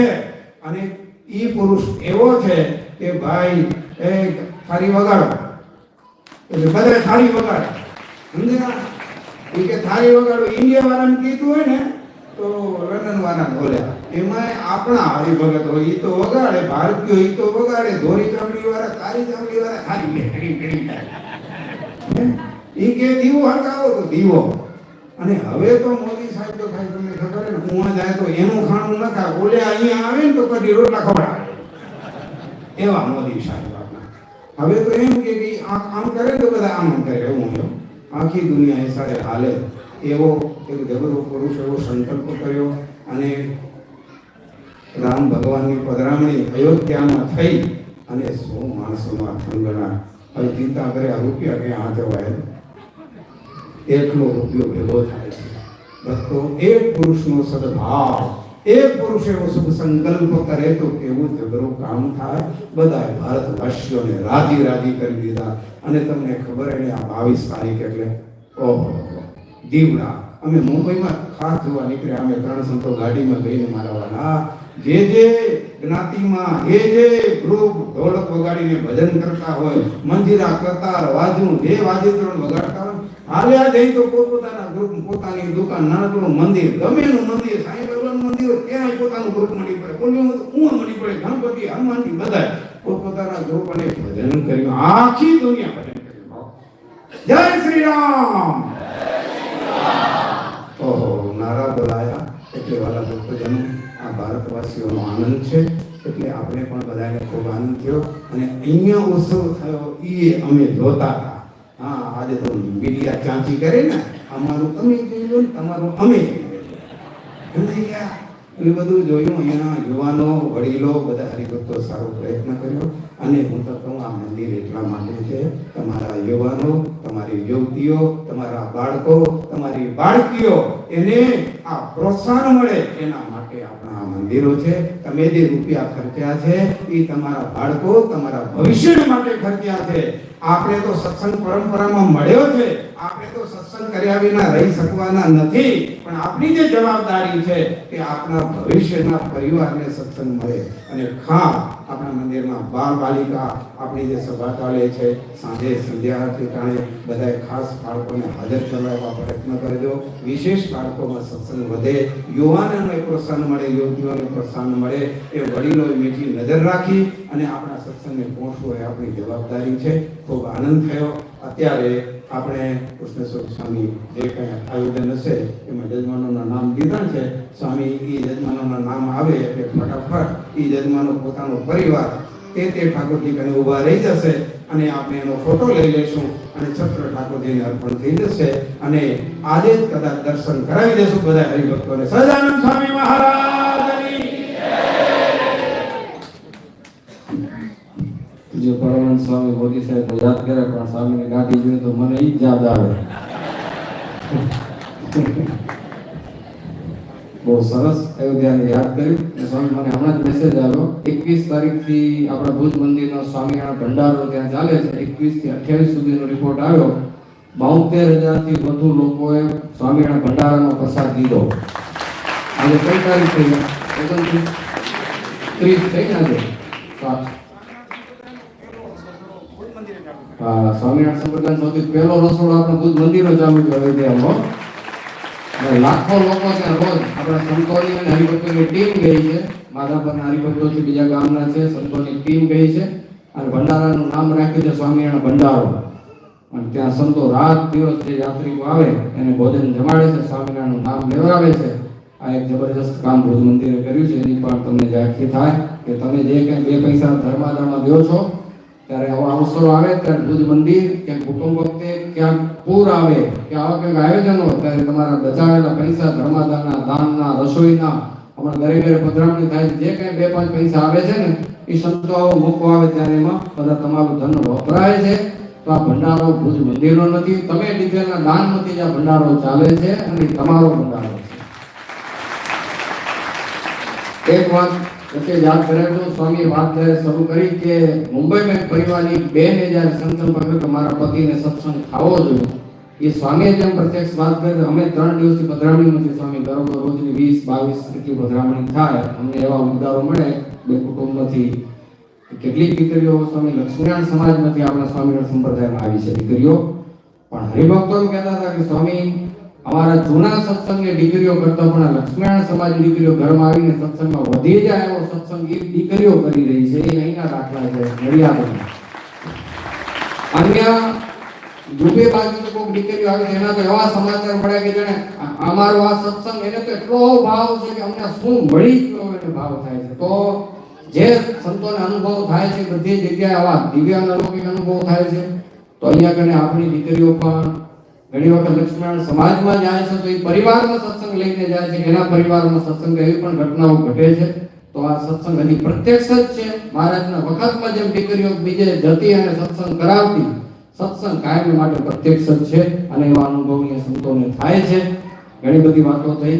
અને એ પુરુષ એવો છે કે ભાઈ એ થાળી વગાડો એટલે બધા થાળી વગાડે. સમજ્યા? એ કે થાળી વગાડો ઇન્ડિયા વાળાને કીધું હોય ને તો લંડન વાળા બોલ્યા. એમાં આપણા હરિભગત હોય એ તો વગાડે, ભારતીયો એ તો વગાડે, ધોરી ચામડી વાળા કાળી ચામડી વાળા થાળી એ કે દીવો હળગાવો તો દીવો. અને હવે તો મોદી સાહેબ તો ખાઈ તમને ખબર ને ઉવા જાય તો એનું ખાણું ન ખાય, ઓલે અહીંયા આવે ને તો કદી રોટલા ખવડાવે. એવા મોદી સાહેબ આપણા. હવે તો એમ કે આમ કરે તો બધા આમ કરે એવું એમ. આખી દુનિયા એ સાથે હાલે એવો એક જબરો પુરુષ એવો સંકલ્પ કર્યો. અને રામ ભગવાનની પધરામણી અયોધ્યામાં થઈ અને 100 માણસોમાં થંગણા. હવે ચિંતા કરે આ રૂપિયા ક્યાં હાથે વાય, એટલો રૂપિયો ભેગો થાય છે. ભક્તો એક પુરુષનો સદભાવ, એક પુરુષ એવો શુભ સંકલ્પ કરે તો કેવું જબરું કામ થાય. બધા ભારતવાસીઓને રાજી કરી દીધા. અને તમને ખબર એને આ 22 તારીખ એટલે ઓહો દીવડા. અમે મુંબઈમાં ખાસ જોવા નીકળ્યા. અમે 3 સંતો ગાડીમાં ગઈને મારવાના. જે જ્ઞાતિમાં જે ગ્રુપ ઢોલક વગાડીને ભજન કરતા હોય, મંજીરા કતાર વાજુ જે વાજિંત્રણ વગાડતા હોય, હાલ્યા જઈ તો પોતાના ગ્રુપ, પોતાની દુકાન, નાનકડું મંદિર, ગમે એનું મંદિર, સાંઈ બાબાનું મંદિર હોય ત્યાં પોતાનું ગ્રુપ મળી પડે, કોઈનું મળી પડે, ગણપતિ હનુમાનજી બધા પોતાના ગ્રુપ અને ભજન કર્યું. આખી દુનિયા ભજન કર્યું. જય શ્રી રામ. ઓહો નારા બોલાયા. એટલે વાલા ભક્તજનો આ ભારતવાસીઓનો આનંદ છે એટલે આપણે પણ બધાને ખૂબ આનંદ થયો. અને અહીંયા ઉત્સવ થયો એ અમે જોતા હતા. હા આજે તો મીડિયા ચાંચી કરે ને, અમારું તમે જોઈ લો ને તમારું અમે જોઈ લઈએ. સમજી ગયા? એટલે બધું જોયું. અહીંયા યુવાનો વડીલો બધા હરિભક્તો સારો પ્રયત્ન કર્યો. અને હું તો કહું આ મંદિર એટલા માટે છે, તમારા યુવાનો, તમારી યુવતીઓ, તમારા બાળકો, તમારી બાળકીઓ એને આ પ્રોત્સાહન મળે એના માટે આપણા આ મંદિરો છે. તમે જે રૂપિયા ખર્ચ્યા છે એ તમારા બાળકો, તમારા ભવિષ્ય માટે ખર્ચ્યા છે. આપણે તો સત્સંગ પરંપરામાં મળ્યો છે, આપણે તો સત્સંગ કર્યા વિના રહી શકવાના નથી. પણ આપણી જે જવાબદારી છે કે આપણા ભવિષ્યના પરિવારને સત્સંગ મળે. અને ખાસ આપણા મંદિરમાં બાળ બાલિકા આપણી જે સભા ચાલે છે, સાંજે સંધ્યા આરતી ટાણે બધાએ ખાસ બાળકોને હાજર કરવા પ્રયત્ન કરજો. વિશેષ બાળકોમાં સત્સંગ વધે, યુવાનોને પ્રોત્સાહન મળે, યુવતીઓને પ્રોત્સાહન મળે. એ વડીલોએ મીઠી નજર રાખી અને આપણા સત્સંગને પહોંચવો એ આપણી જવાબદારી છે. ખૂબ આનંદ થયો. અત્યારે આપણે કૃષ્ણેશ્વર સ્વામી જે કંઈ આયોજન હશે એમાં જજમાનોના નામ દીધા છે. સ્વામી એ જજમાનોના નામ આવે એટલે ફટાફટ એ જજમાનો પોતાનો પરિવાર તે ઠાકોરજી કને ઊભા રહી જશે અને આપણે એનો ફોટો લઈ લઈશું અને છત્ર ઠાકોરજીને અર્પણ થઈ જશે. અને આજે જ કદાચ દર્શન કરાવી દેશું બધા હરિભક્તોને. સહજાનંદ સ્વામી મહારાજની જે પરમાનંદ સ્વામી મોદી સાહેબ યાદ કરે પણ સ્વામીની ગાડી જોઈએ તો મને ઈ જ યાદ આવે. બહુ સરસ અયોધ્યાને યાદ કર્યું. સ્વામી મને હમણાં જ મેસેજ આવ્યો 21 તારીખથી આપણા ભુજ મંદિરનો સ્વામિનારાયણ ભંડારો ત્યાં ચાલે છે. 21 થી 28 સુધીનો રિપોર્ટ આવ્યો. 72,000 થી વધુ લોકોએ સ્વામિનારાયણ ભંડારાનો પ્રસાદ લીધો. આજે કઈ તારીખ થઈ? 29 30 થઈ ને આજે. સ્વામિનારાયણ સંપ્રદાય સૌથી પહેલો રસોડો આપણો ભુજ મંદિરો ચાલુ છે અયોધ્યામાં. લાખો લોકો ત્યાં રોજ આપણા સંતોની અને હરિભક્તોની ટીમ ગઈ છે. માધાપરના હરિભક્તો છે, બીજા ગામના છે, સંતોની ટીમ ગઈ છે અને ભંડારાનું નામ રાખ્યું છે સ્વામિનારાયણ ભંડારો. અને ત્યાં સંતો રાત દિવસ જે યાત્રિકો આવે એને ભોજન જમાડે છે, સ્વામિનારાયણનું નામ લેવડાવે છે. આ એક જબરજસ્ત કામ ભુજ મંદિરે કર્યું છે, એની પણ તમને ઝાંખી થાય કે તમે જે કંઈ 2 પૈસા ધર્માદાનમાં દો છો ત્યારે આવા અવસરો આવે ત્યારે ભુજ મંદિર કે કુટુંબ વખતે ક્યાંક પૂર આવે કે આવા કંઈક આયોજનો ત્યારે તમારા બચાવેલા પૈસા ધર્માદાનના, દાનના, રસોઈના, અમારા ઘરે ઘરે પધરામણી થાય છે, જે કંઈ 2-5 પૈસા આવે છે ને એ સંતો મૂકવા આવે ત્યારે એમાં બધા તમારું ધન વપરાય છે. તો આ ભંડારો ભુજ મંદિરનો નથી, તમે દીધેલા દાનમાંથી જ આ ભંડારો ચાલે છે અને તમારો ભંડારો છે. એક વાત વચ્ચે યાદ કરાવજો, સ્વામીએ વાત જ્યારે શરૂ કરી કે મુંબઈમાં એક પરિવારની બેને જ્યારે સંકલ્પ કર્યો કે મારા પતિને સત્સંગ થવો જોઈએ, એ સ્વામીએ જેમ પ્રત્યક્ષ વાત કરી, અમે 3 દિવસથી પધરામણી નથી સ્વામી કરો તો રોજની 20-22 એટલી પધરામણી થાય, અમને એવા ઉદ્ગારો મળે 2 કુટુંબમાંથી કેટલીક દીકરીઓ સ્વામી લક્ષ્મીનારાયણ સમાજમાંથી આપણા સ્વામિનારાયણ સંપ્રદાયમાં આવી છે દીકરીઓ, પણ હરિભક્તો એમ કહેતા હતા કે સ્વામી અમારા જૂના સત્સંગની દીકરીઓ કરતા પણ આ લક્ષ્મીનારાયણ સમાજની દીકરીઓ ઘરમાં આવીને સત્સંગમાં વધી જાય એવો સત્સંગ એ દીકરીઓ કરી રહી છે. એ અહીંના દાખલા છે નડિયાદના. અન્ય ડૂબે બાજુ તો કોઈક દીકરીઓ આવી છે, એના તો એવા સમાચાર મળ્યા કે જાણે અમારો આ સત્સંગ એને તો એટલો ભાવ છે કે અમને શું મળી ગયો એને ભાવ થાય છે. તો જે સંતોને અનુભવ થાય છે બધી જગ્યાએ આવા દિવ્ય અલૌકિક અનુભવ થાય છે. તો અહીંયા કને આપણી દીકરીઓ પણ ઘણી વખત લક્ષ્મીનારાયણ સમાજમાં જાય છે તો એ પરિવારમાં સત્સંગ લઈને જાય છે, એના પરિવારમાં સત્સંગ એવી પણ ઘટનાઓ ઘટે છે. તો આ સત્સંગ હજી પ્રત્યક્ષ જ છે. મહારાજના વખતમાં જેમ દીકરીઓ બીજે જતી અને સત્સંગ કરાવતી, સત્સંગ કાયમ માટે પ્રત્યક્ષ જ છે અને એવા અનુભવની સંતોને થાય છે. ઘણી બધી વાતો થઈ.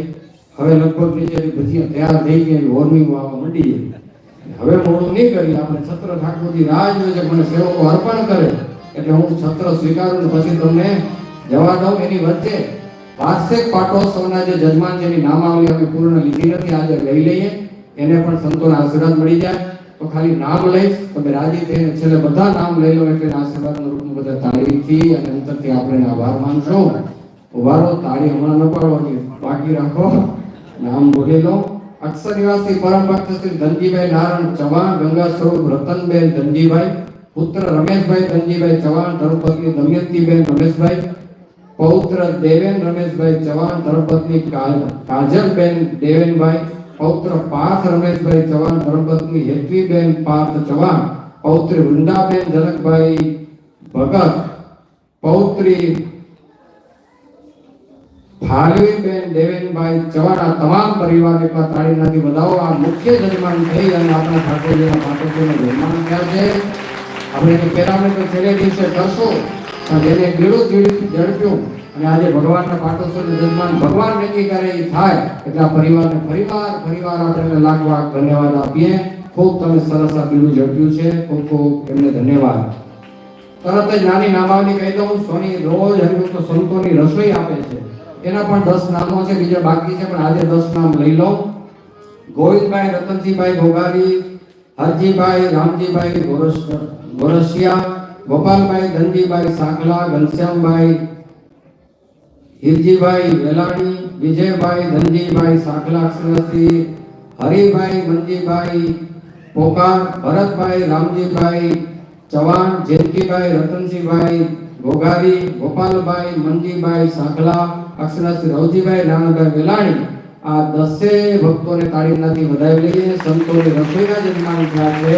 હવે લગભગ નીચેથી ભજીયા તૈયાર થઈ ગયા, વોર્નિંગ આવવા માંડી. હવે મોડું નહીં કરી, આપણે છત્ર ઠાકોરજી રાહ જોઈએ છે મને સેવકો અર્પણ કરે એટલે હું છત્ર સ્વીકારું પછી તમને જવા દઉં. એની વચ્ચે વાર્ષિક પાટોત્સવના જે જજમાન છે એની નામાવલી અમે પૂર્ણ લીધી નથી, આજે લઈ લઈએ, એને પણ સંતોના આશીર્વાદ મળી જાય. તો ખાલી નામ લઈશ, તમે રાજી થઈને છેલ્લે બધા નામ લઈ લો એટલે આશીર્વાદનું રૂપમાં બધા તાળીથી અને અંતરથી આપણે આભાર માનશું. ઉભા રહો, તાળી હમણાં ન પાડો, બાકી રાખો, નામ બોલી લો. અક્ષર નિવાસી પરમ ભક્ત શ્રી ધનજીભાઈ નારાયણ ચૌહાણ, ગંગા સ્વરૂપ રતનબેન ધનજીભાઈ, પુત્ર રમેશભાઈ ધનજીભાઈ ચૌહાણ, ધર્મપત્ની દમયંતીબેન રમેશભાઈ, પૌત્ર દેવેન રમેશભાઈ ચૌહાણ, ધર્મપત્ની કાજલબેન દેવેનભાઈ, પૌત્ર પાર્થ રમેશભાઈ ચૌહાણ, ધર્મપત્ની હેતવીબેન પાર્થ ચૌહાણ, પૌત્રી વૃંદાબેન જનકભાઈ ભગત, પૌત્રી ભાલવીબેન દેવેનભાઈ ચૌહાણ. આ તમામ પરિવારને તાળીનાથી વધાવો. આ મુખ્ય જજમાન થઈ અને આપણા ઠાકોરજીના પાટોત્સવનું જજમાન થયા છે. આપણે એની પેરામણી તો છેલ્લે દિવસે કરશું, પણ એને ગીળું ઝડપ્યું અને આજે ભગવાનના પાટોત્સવનું જજમાન ભગવાન નક્કી કરે એ થાય એટલે આ પરિવારને ફરીવાર આપણે લાખ લાખ ધન્યવાદ આપીએ. ખૂબ તમે સરસ આ ગીળું ઝડપ્યું છે, ખૂબ ખૂબ એમને ધન્યવાદ. તરત જ નાની નામાવલી કહી દઉં. સોની રોજ હરિભક્તો સંતોની રસોઈ આપે છે, એના પણ 10 નામો છે, બીજા બાકી છે પણ આજે 10 નામ લઈ લો. ગોવિંદભાઈ રતનજીભાઈ ભોગારી, હરજીભાઈ રામજીભાઈ ગોરસિયા, ગોપાલભાઈ ધનજીભાઈ સાંકલા, ઘનશ્યામભાઈ હિરજીભાઈ વેલાણી, વિજયભાઈ ધનજીભાઈ સાંકલા અક્ષરશ્રી, હરિભાઈ મંજીભાઈ પોકાર, ભરતભાઈ રામજીભાઈ ચૌહાણ, જયંતિભાઈ રતનસિંહભાઈ ભોગારી, ગોપાલભાઈ મંજીભાઈ સાંકલા અક્ષરશ્રી, રવજીભાઈ નાનભાઈ વેલાણી. આ 10 ભક્તોને તાળીનાથી વધાવી લઈએ. સંતોની રસોઈના જજમાન થયા છે.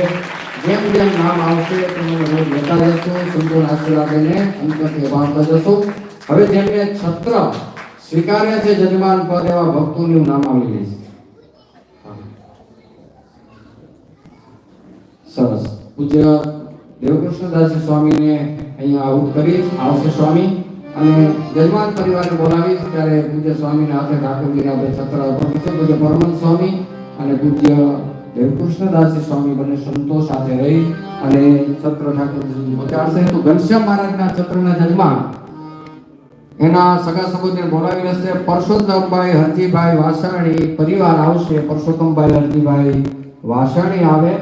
જેમ જેમ નામ આવશે તેમને રોજ લેતા જશું, સંતોના આશીર્વાદને અંતરથી પામતા જશું. હવે જેમને છત્ર સ્વીકાર્યા છે જજમાન પદ એવા ભક્તોનું નામ આવી લઈશ. સરસ. પૂજ્ય દેવકૃષ્ણદાસજી સ્વામીને અહીંયા આઉટ કરીશ, આવશે સ્વામી અને જજમાન પરિવારને બોલાવીશ ત્યારે પૂજ્ય સ્વામીના હાથે ઠાકોરજીને આપણે છત્ર અર્પણ કરીશું. પૂજ્ય પરમહંસ સ્વામી અને પૂજ્ય દેવકૃષ્ણદાસજી સ્વામી બંને સંતો સાથે રહી અને છત્ર ઠાકોરજી સુધી પહોંચાડશે. તો ઘનશ્યામ મહારાજના છત્રના જજમાન એના સગા સંબંધીને બોલાવી રહેશે. પરસોત્તમભાઈ હરજીભાઈ વાસાણી પરિવાર આવશે. પરસોત્તમભાઈ હરજીભાઈ વાસાણી આવે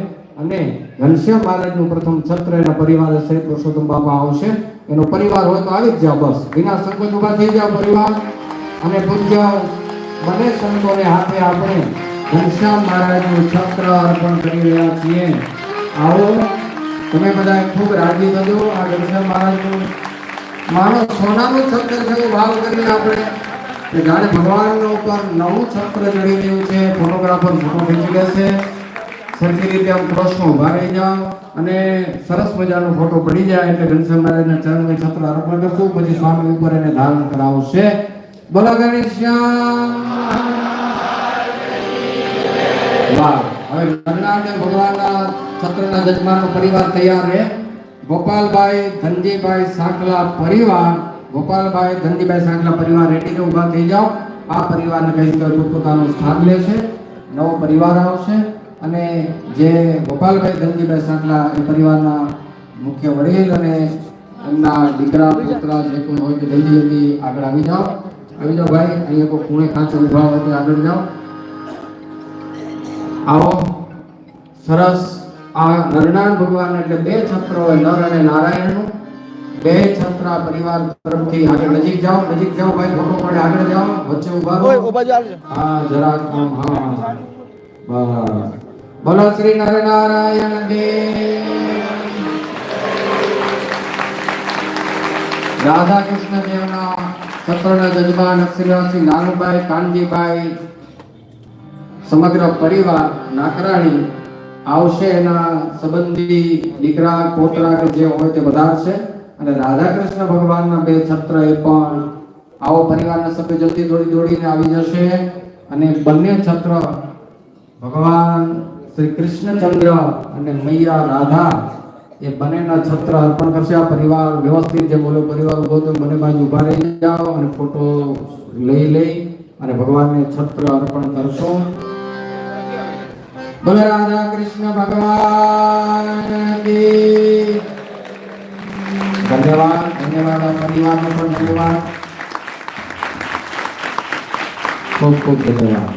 અને ઘનશ્યામ મહારાજનું પ્રથમ છત્ર એના પરિવાર હશે. પુરુષોત્તમ બાપા આવશે. એનો પરિવાર હોય તો આવી જ જાઓ, બસ વિના સંકોચ ઉભા થઈ જાઓ પરિવાર. અને પૂજ્ય બંને સંતોને હાથે આપણે ઘનશ્યામ મહારાજનું છત્ર અર્પણ કરી રહ્યા છીએ. આવો તમે બધા ખૂબ રાજી થજો. આ ઘનશ્યામ મહારાજનું માનો સોનાનું છત્ર છે, ભાવ કરીને આપણે કે જાણે ભગવાનનો ઉપર નવું છત્ર ચડી રહ્યું છે. ફોટોગ્રાફર ફોટો ખેંચી લેશે. સરખી રીતે આમ ક્રોસમાં ઉભા રહી જાઓ અને સરસ મજાનો ફોટો પડી જાય એટલે ઘનશ્યામ મહારાજના ચરણમાં છત્ર અર્પણ કરશું. પછી સ્વામી ઉપર એને ધારણ કરાવશે. બોલો ગણેશ્યામ. વાહ. હવે નરનાળને ભગવાનના છત્રના જજમાનનો પરિવાર તૈયાર છે. ગોપાલભાઈ ધનજીભાઈ સાંકલા પરિવાર, ગોપાલભાઈ ધનજીભાઈ સાંકલા પરિવાર રેડીને ઊભા થઈ જાઓ. આ પરિવારને કહીશ કે પોતાનું સ્થાન લેશે. નવો પરિવાર આવશે અને જે ગોપાલભાઈ ધનજીભાઈ સાંકલા એ પરિવારના મુખ્ય વડીલ અને એમના દીકરા પુત્ર જે કોઈ હોય તે જલ્દી જલ્દી આગળ આવી જાઓ. આવી જાઓ ભાઈ. અહીંયા કોઈ ખૂણે ખાંચે ઊભા હોય તો આગળ જાઓ. આવો. સરસ. આ નરનારાયણ ભગવાન એટલે બે છત્ર હોય, નર અને નારાયણનું. બે છત્ર પરિવાર તરફથી આગળ નજીક જાઓ. નજીક જાઓ ભાઈ. ફોટો પડે આગળ જાઓ. વચ્ચે ઊભા રહો. હા જરાક આમ. હા બસ. બોલો શ્રી નરનારાયણ દેવ. રાધા કૃષ્ણ દેવના છત્રના જજમાન અક્ષરવાસી નાનુભાઈ કાનજીભાઈ સમગ્ર પરિવાર નાકરાણી આવશે. એના સંબંધી દીકરા પોતરા કે જે હોય તે વધારશે અને રાધા કૃષ્ણ ભગવાનના બે છત્ર એ પણ આવો પરિવારના સભ્ય જલ્દી દોડીને આવી જશે અને બંને છત્ર ભગવાન શ્રી કૃષ્ણચંદ્ર અને મૈયા રાધા એ બંનેના છત્ર અર્પણ કરશે. આ પરિવાર વ્યવસ્થિત જે બોલો પરિવાર ઉભો તો બંને બાજુ ઉભા રહી જાઓ અને ફોટો લઈ અને ભગવાનને છત્ર અર્પણ કરશો. બોલો રાધા કૃષ્ણ ભગવાન કી. ધન્યવાદ. ધન્યવાદ. આ પરિવારનો પણ ધન્યવાદ. ખૂબ ખૂબ ધન્યવાદ.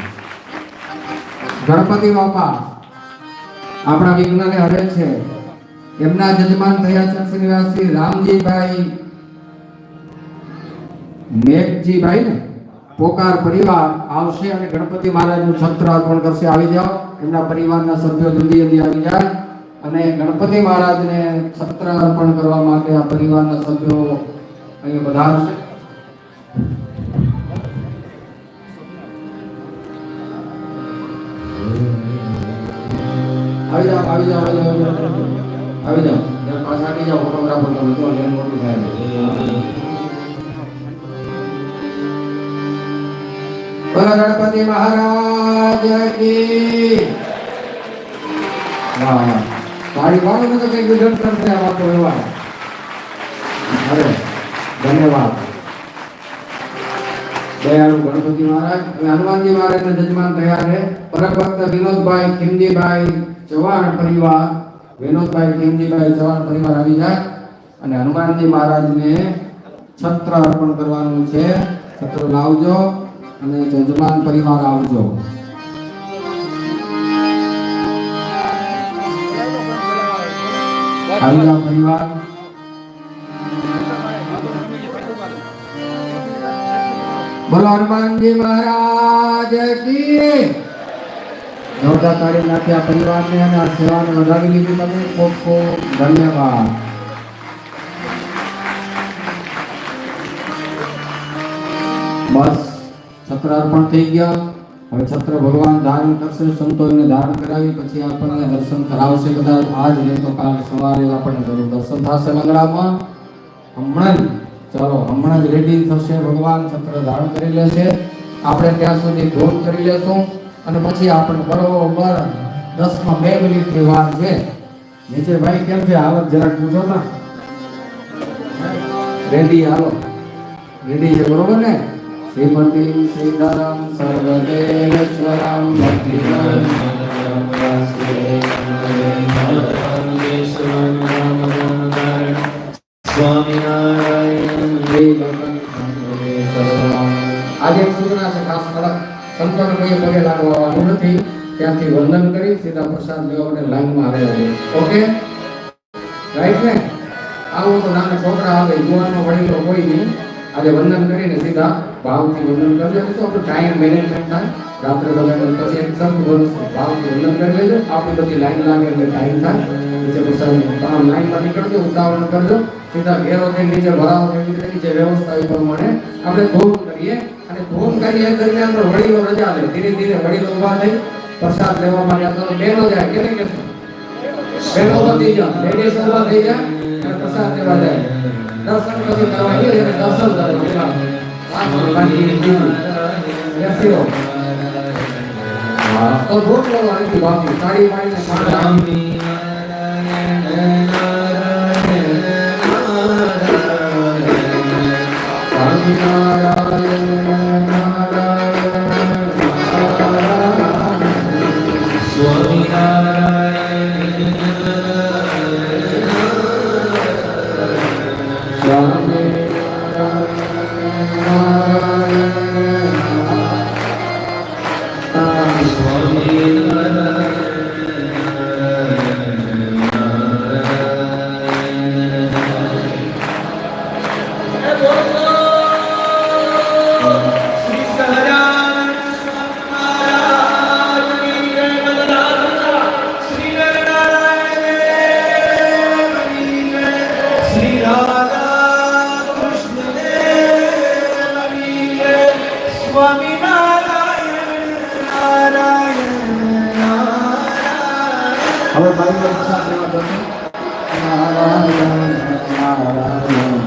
ગણપતિ બાપા આપણા વિઘ્નને હરે છે. એમના જજમાન થયા છે શ્રીનિવાસી રામજીભાઈ મેઘજીભાઈ ને પોકાર પરિવાર આવશે અને ગણપતિ મહારાજનું છત્ર અર્પણ કરશે. આવી જાઓ. એમના પરિવારના સભ્યો જલ્દી આવી જાય અને ગણપતિ મહારાજને છત્ર અર્પણ કરવા માટે આ પરિવારના સભ્યો અહીં વધારશે. આવી જાઓ. આવી જાઓ. આવી જાઓ. પાછા આવી જાઓ. ફોટોગ્રાફર તમે તો લેન મોટી થાય. બોલો ગણપતિ મહારાજ કી. વાહ વાહ. તારી વાળો તો કઈ ગુજર કરશે આ વાતો એવા. અરે ધન્યવાદ. દયાળુ ગણપતિ મહારાજ અને હનુમાનજી મહારાજના જજમાન તૈયાર છે. પરમ ભક્ત વિનોદભાઈ ખીમજીભાઈ ચૌહાણ પરિવાર, વિનોદભાઈ ખીમજીભાઈ ચૌહાણ પરિવાર આવી જાય અને હનુમાનજી મહારાજને છત્ર અર્પણ કરવાનું છે. છત્ર લાવજો અને જજમાન પરિવાર આવજો. આવી જાઓ પરિવાર. બોલો હનુમાનજી મહારાજ કી. જોરદાર તાળી નાખ્યા પરિવારને અને આ સેવાને વધાવી લીધી તમે. ખૂબ ખૂબ ધન્યવાદ. બસ છત્ર અર્પણ થઈ ગયા. હવે છત્ર ભગવાન ધારણ કરશે. સંતોને ધારણ કરાવી પછી આપણને દર્શન કરાવશે. કદાચ આજ નહીં તો કાલ સવારે આપણને જરૂર દર્શન થશે મંગળામાં. હમણાં જ રેડી થશે ભગવાન. છત્ર ધારણ કરી લેશે. આપણે ત્યાં સુધી ધોન કરી લેશું અને પછી આપણે બરોબર 10 માં 2 મિનિટની વાર છે. નીચે ભાઈ કેમ છે હાલત જરાક પૂછો ના. રેડી? હાલો રેડી છે બરોબર ને? શ્રીમતી શ્રીધરમ સર્વદેવેશ્વરમ ભક્તિધરમ સ્વામિનારાયણ. આજે એક સૂચના છે ખાસ કડક. સંતોને કોઈ પગે લાગવાનું નથી. ત્યાંથી વંદન કરી સીધા પ્રસાદ લેવા માટે લાઈનમાં આવે. ઓકે રાઈટ ને? આવું તો નાના છોકરા આવે, યુવાનો વડીલો કોઈ નહીં. આજે વંદન કરીને સીધા ભાવથી વંદન કરી લેજો. આપણું ટાઈમ મેનેજમેન્ટ થાય. રાત્રે બધા પછી એક સંત બોલશે, ભાવથી વંદન કરી લેજો. આપણી બધી લાઈન લાગે એટલે ટાઈમ થાય. નીચે પ્રસાદ તમામ લાઈનમાં નીકળજો, ઉતાવળ કરજો. સીધા ઘેરો થઈને નીચે ભરાવો, નીચે વ્યવસ્થા એ પ્રમાણે આપણે ધોરણ કરીએ અને અને ધૂમ કાર્ય દરમિયાન તો વડીલો રજા લે. ધીરે ધીરે વડીલો ઊભા થઈ પ્રસાદ લેવા માટે તો બહેનો જાય કેને કે બહેનો બધી જાય લેડીઝ ઊભા થઈ જાય અને પ્રસાદ લેવા જાય. દર્શન પછી કરવા ગયો અને દર્શન કરવા બેસી તો ધૂમ કરવાની બાકી તાળી મારીને સ્વામિનારાયણ હવે ભાઈ પ્રસાદ લેવા જશે. નારાયણ નારાયણ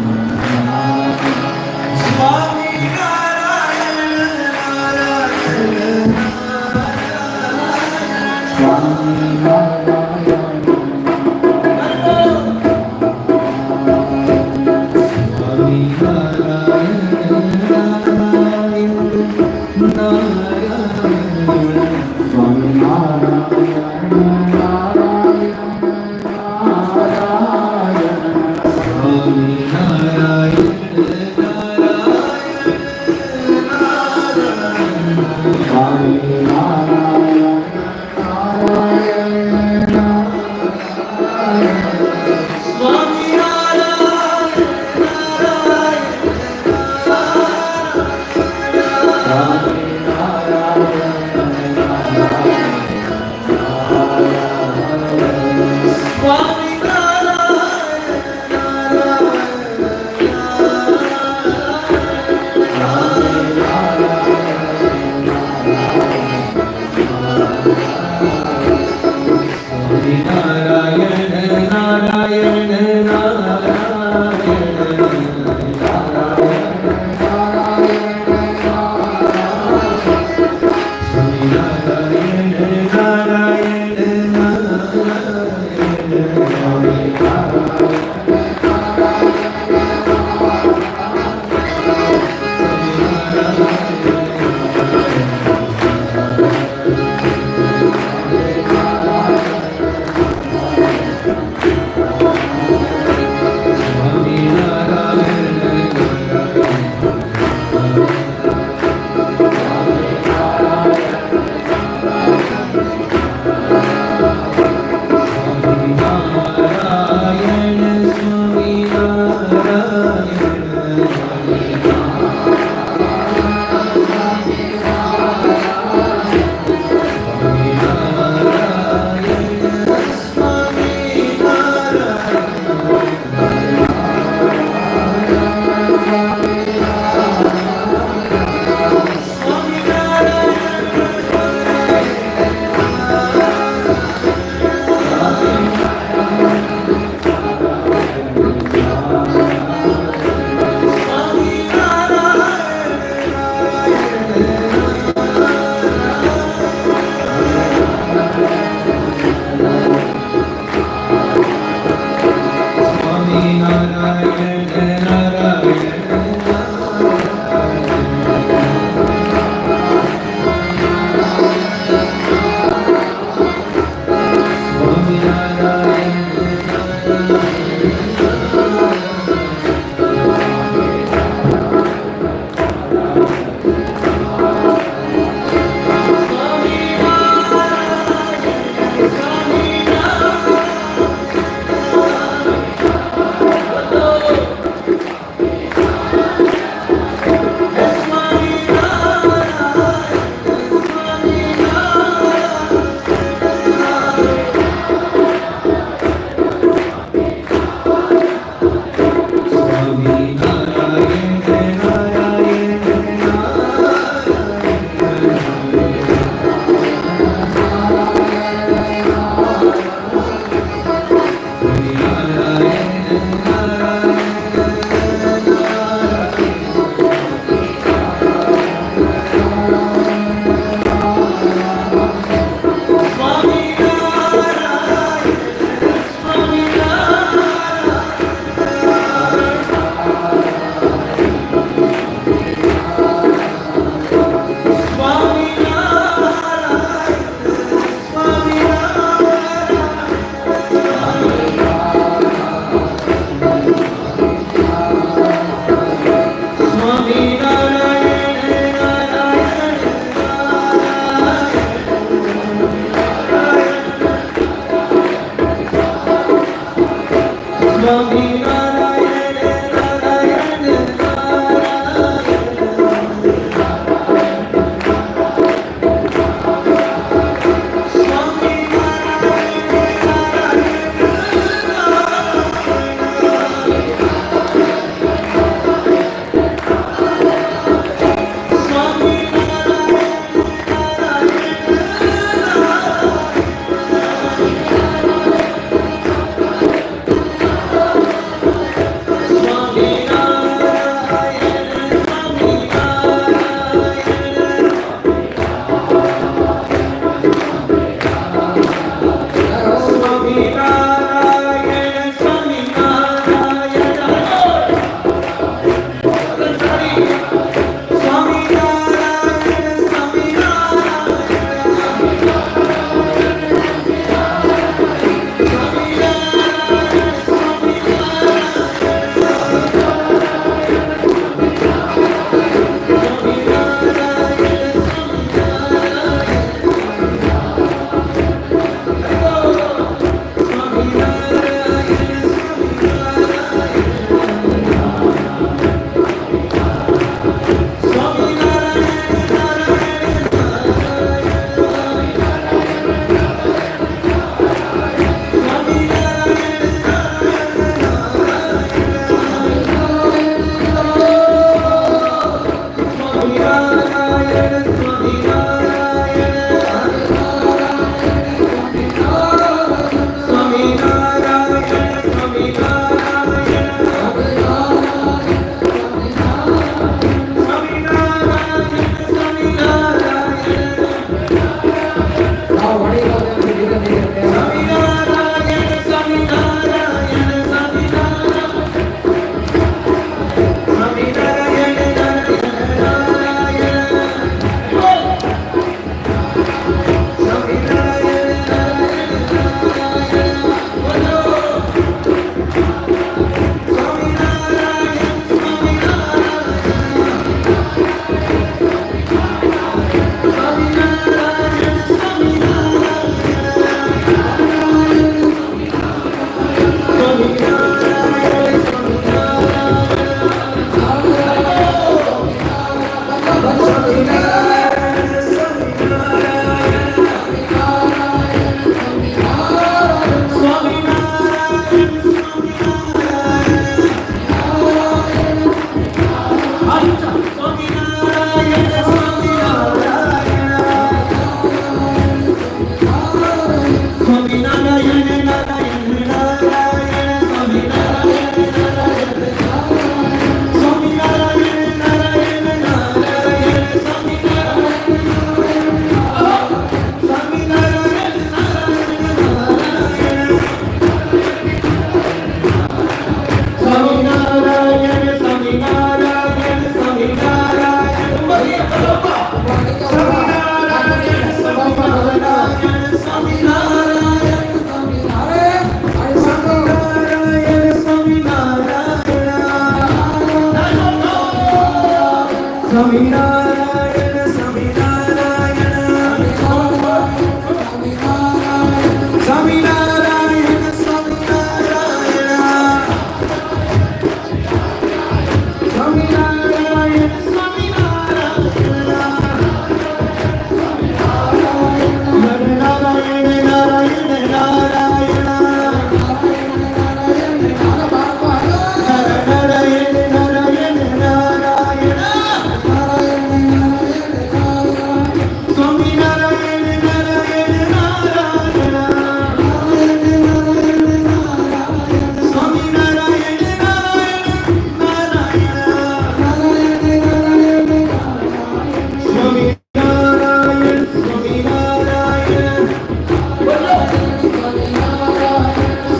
સ્વામિનારાયણ સ્વામિનારાયણ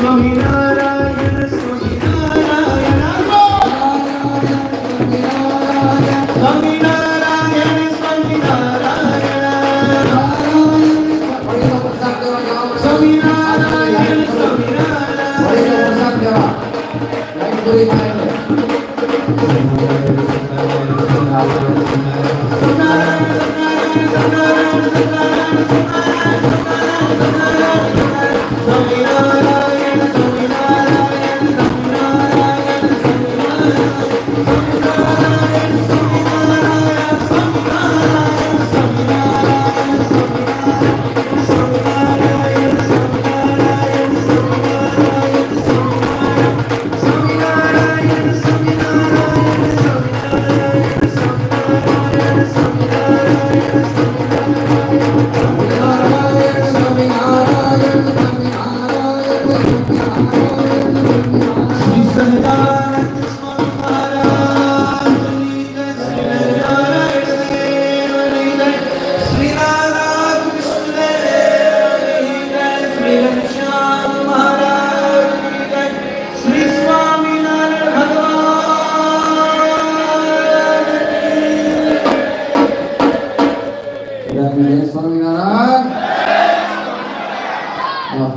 સ્વામિનારાયણ સ્વામિનારાયણ સ્વામિનારાયણ સ્વામિનારાયણ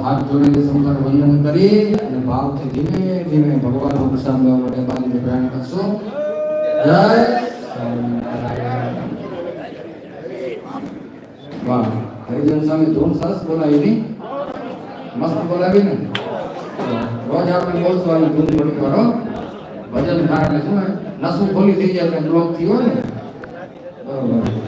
હાથ જોડીને સંકર વંદન કરી અને ભાવથી ધીમે ધીમે ભગવાનનો પ્રસાદ લેવા માટે બાજુને પ્રયાણ કરશો. જય સ્વામિનારાયણ. વાહ, હરિજન સ્વામી ધૂન સરસ બોલાવી ની, મસ્ત બોલાવી ને. રોજ આપણે બોલશું આવી ધૂન થોડી કરો. ભજન થાય એટલે શું નસું ખોલી થઈ જાય એટલે બ્લોક થયો ને. બરોબર.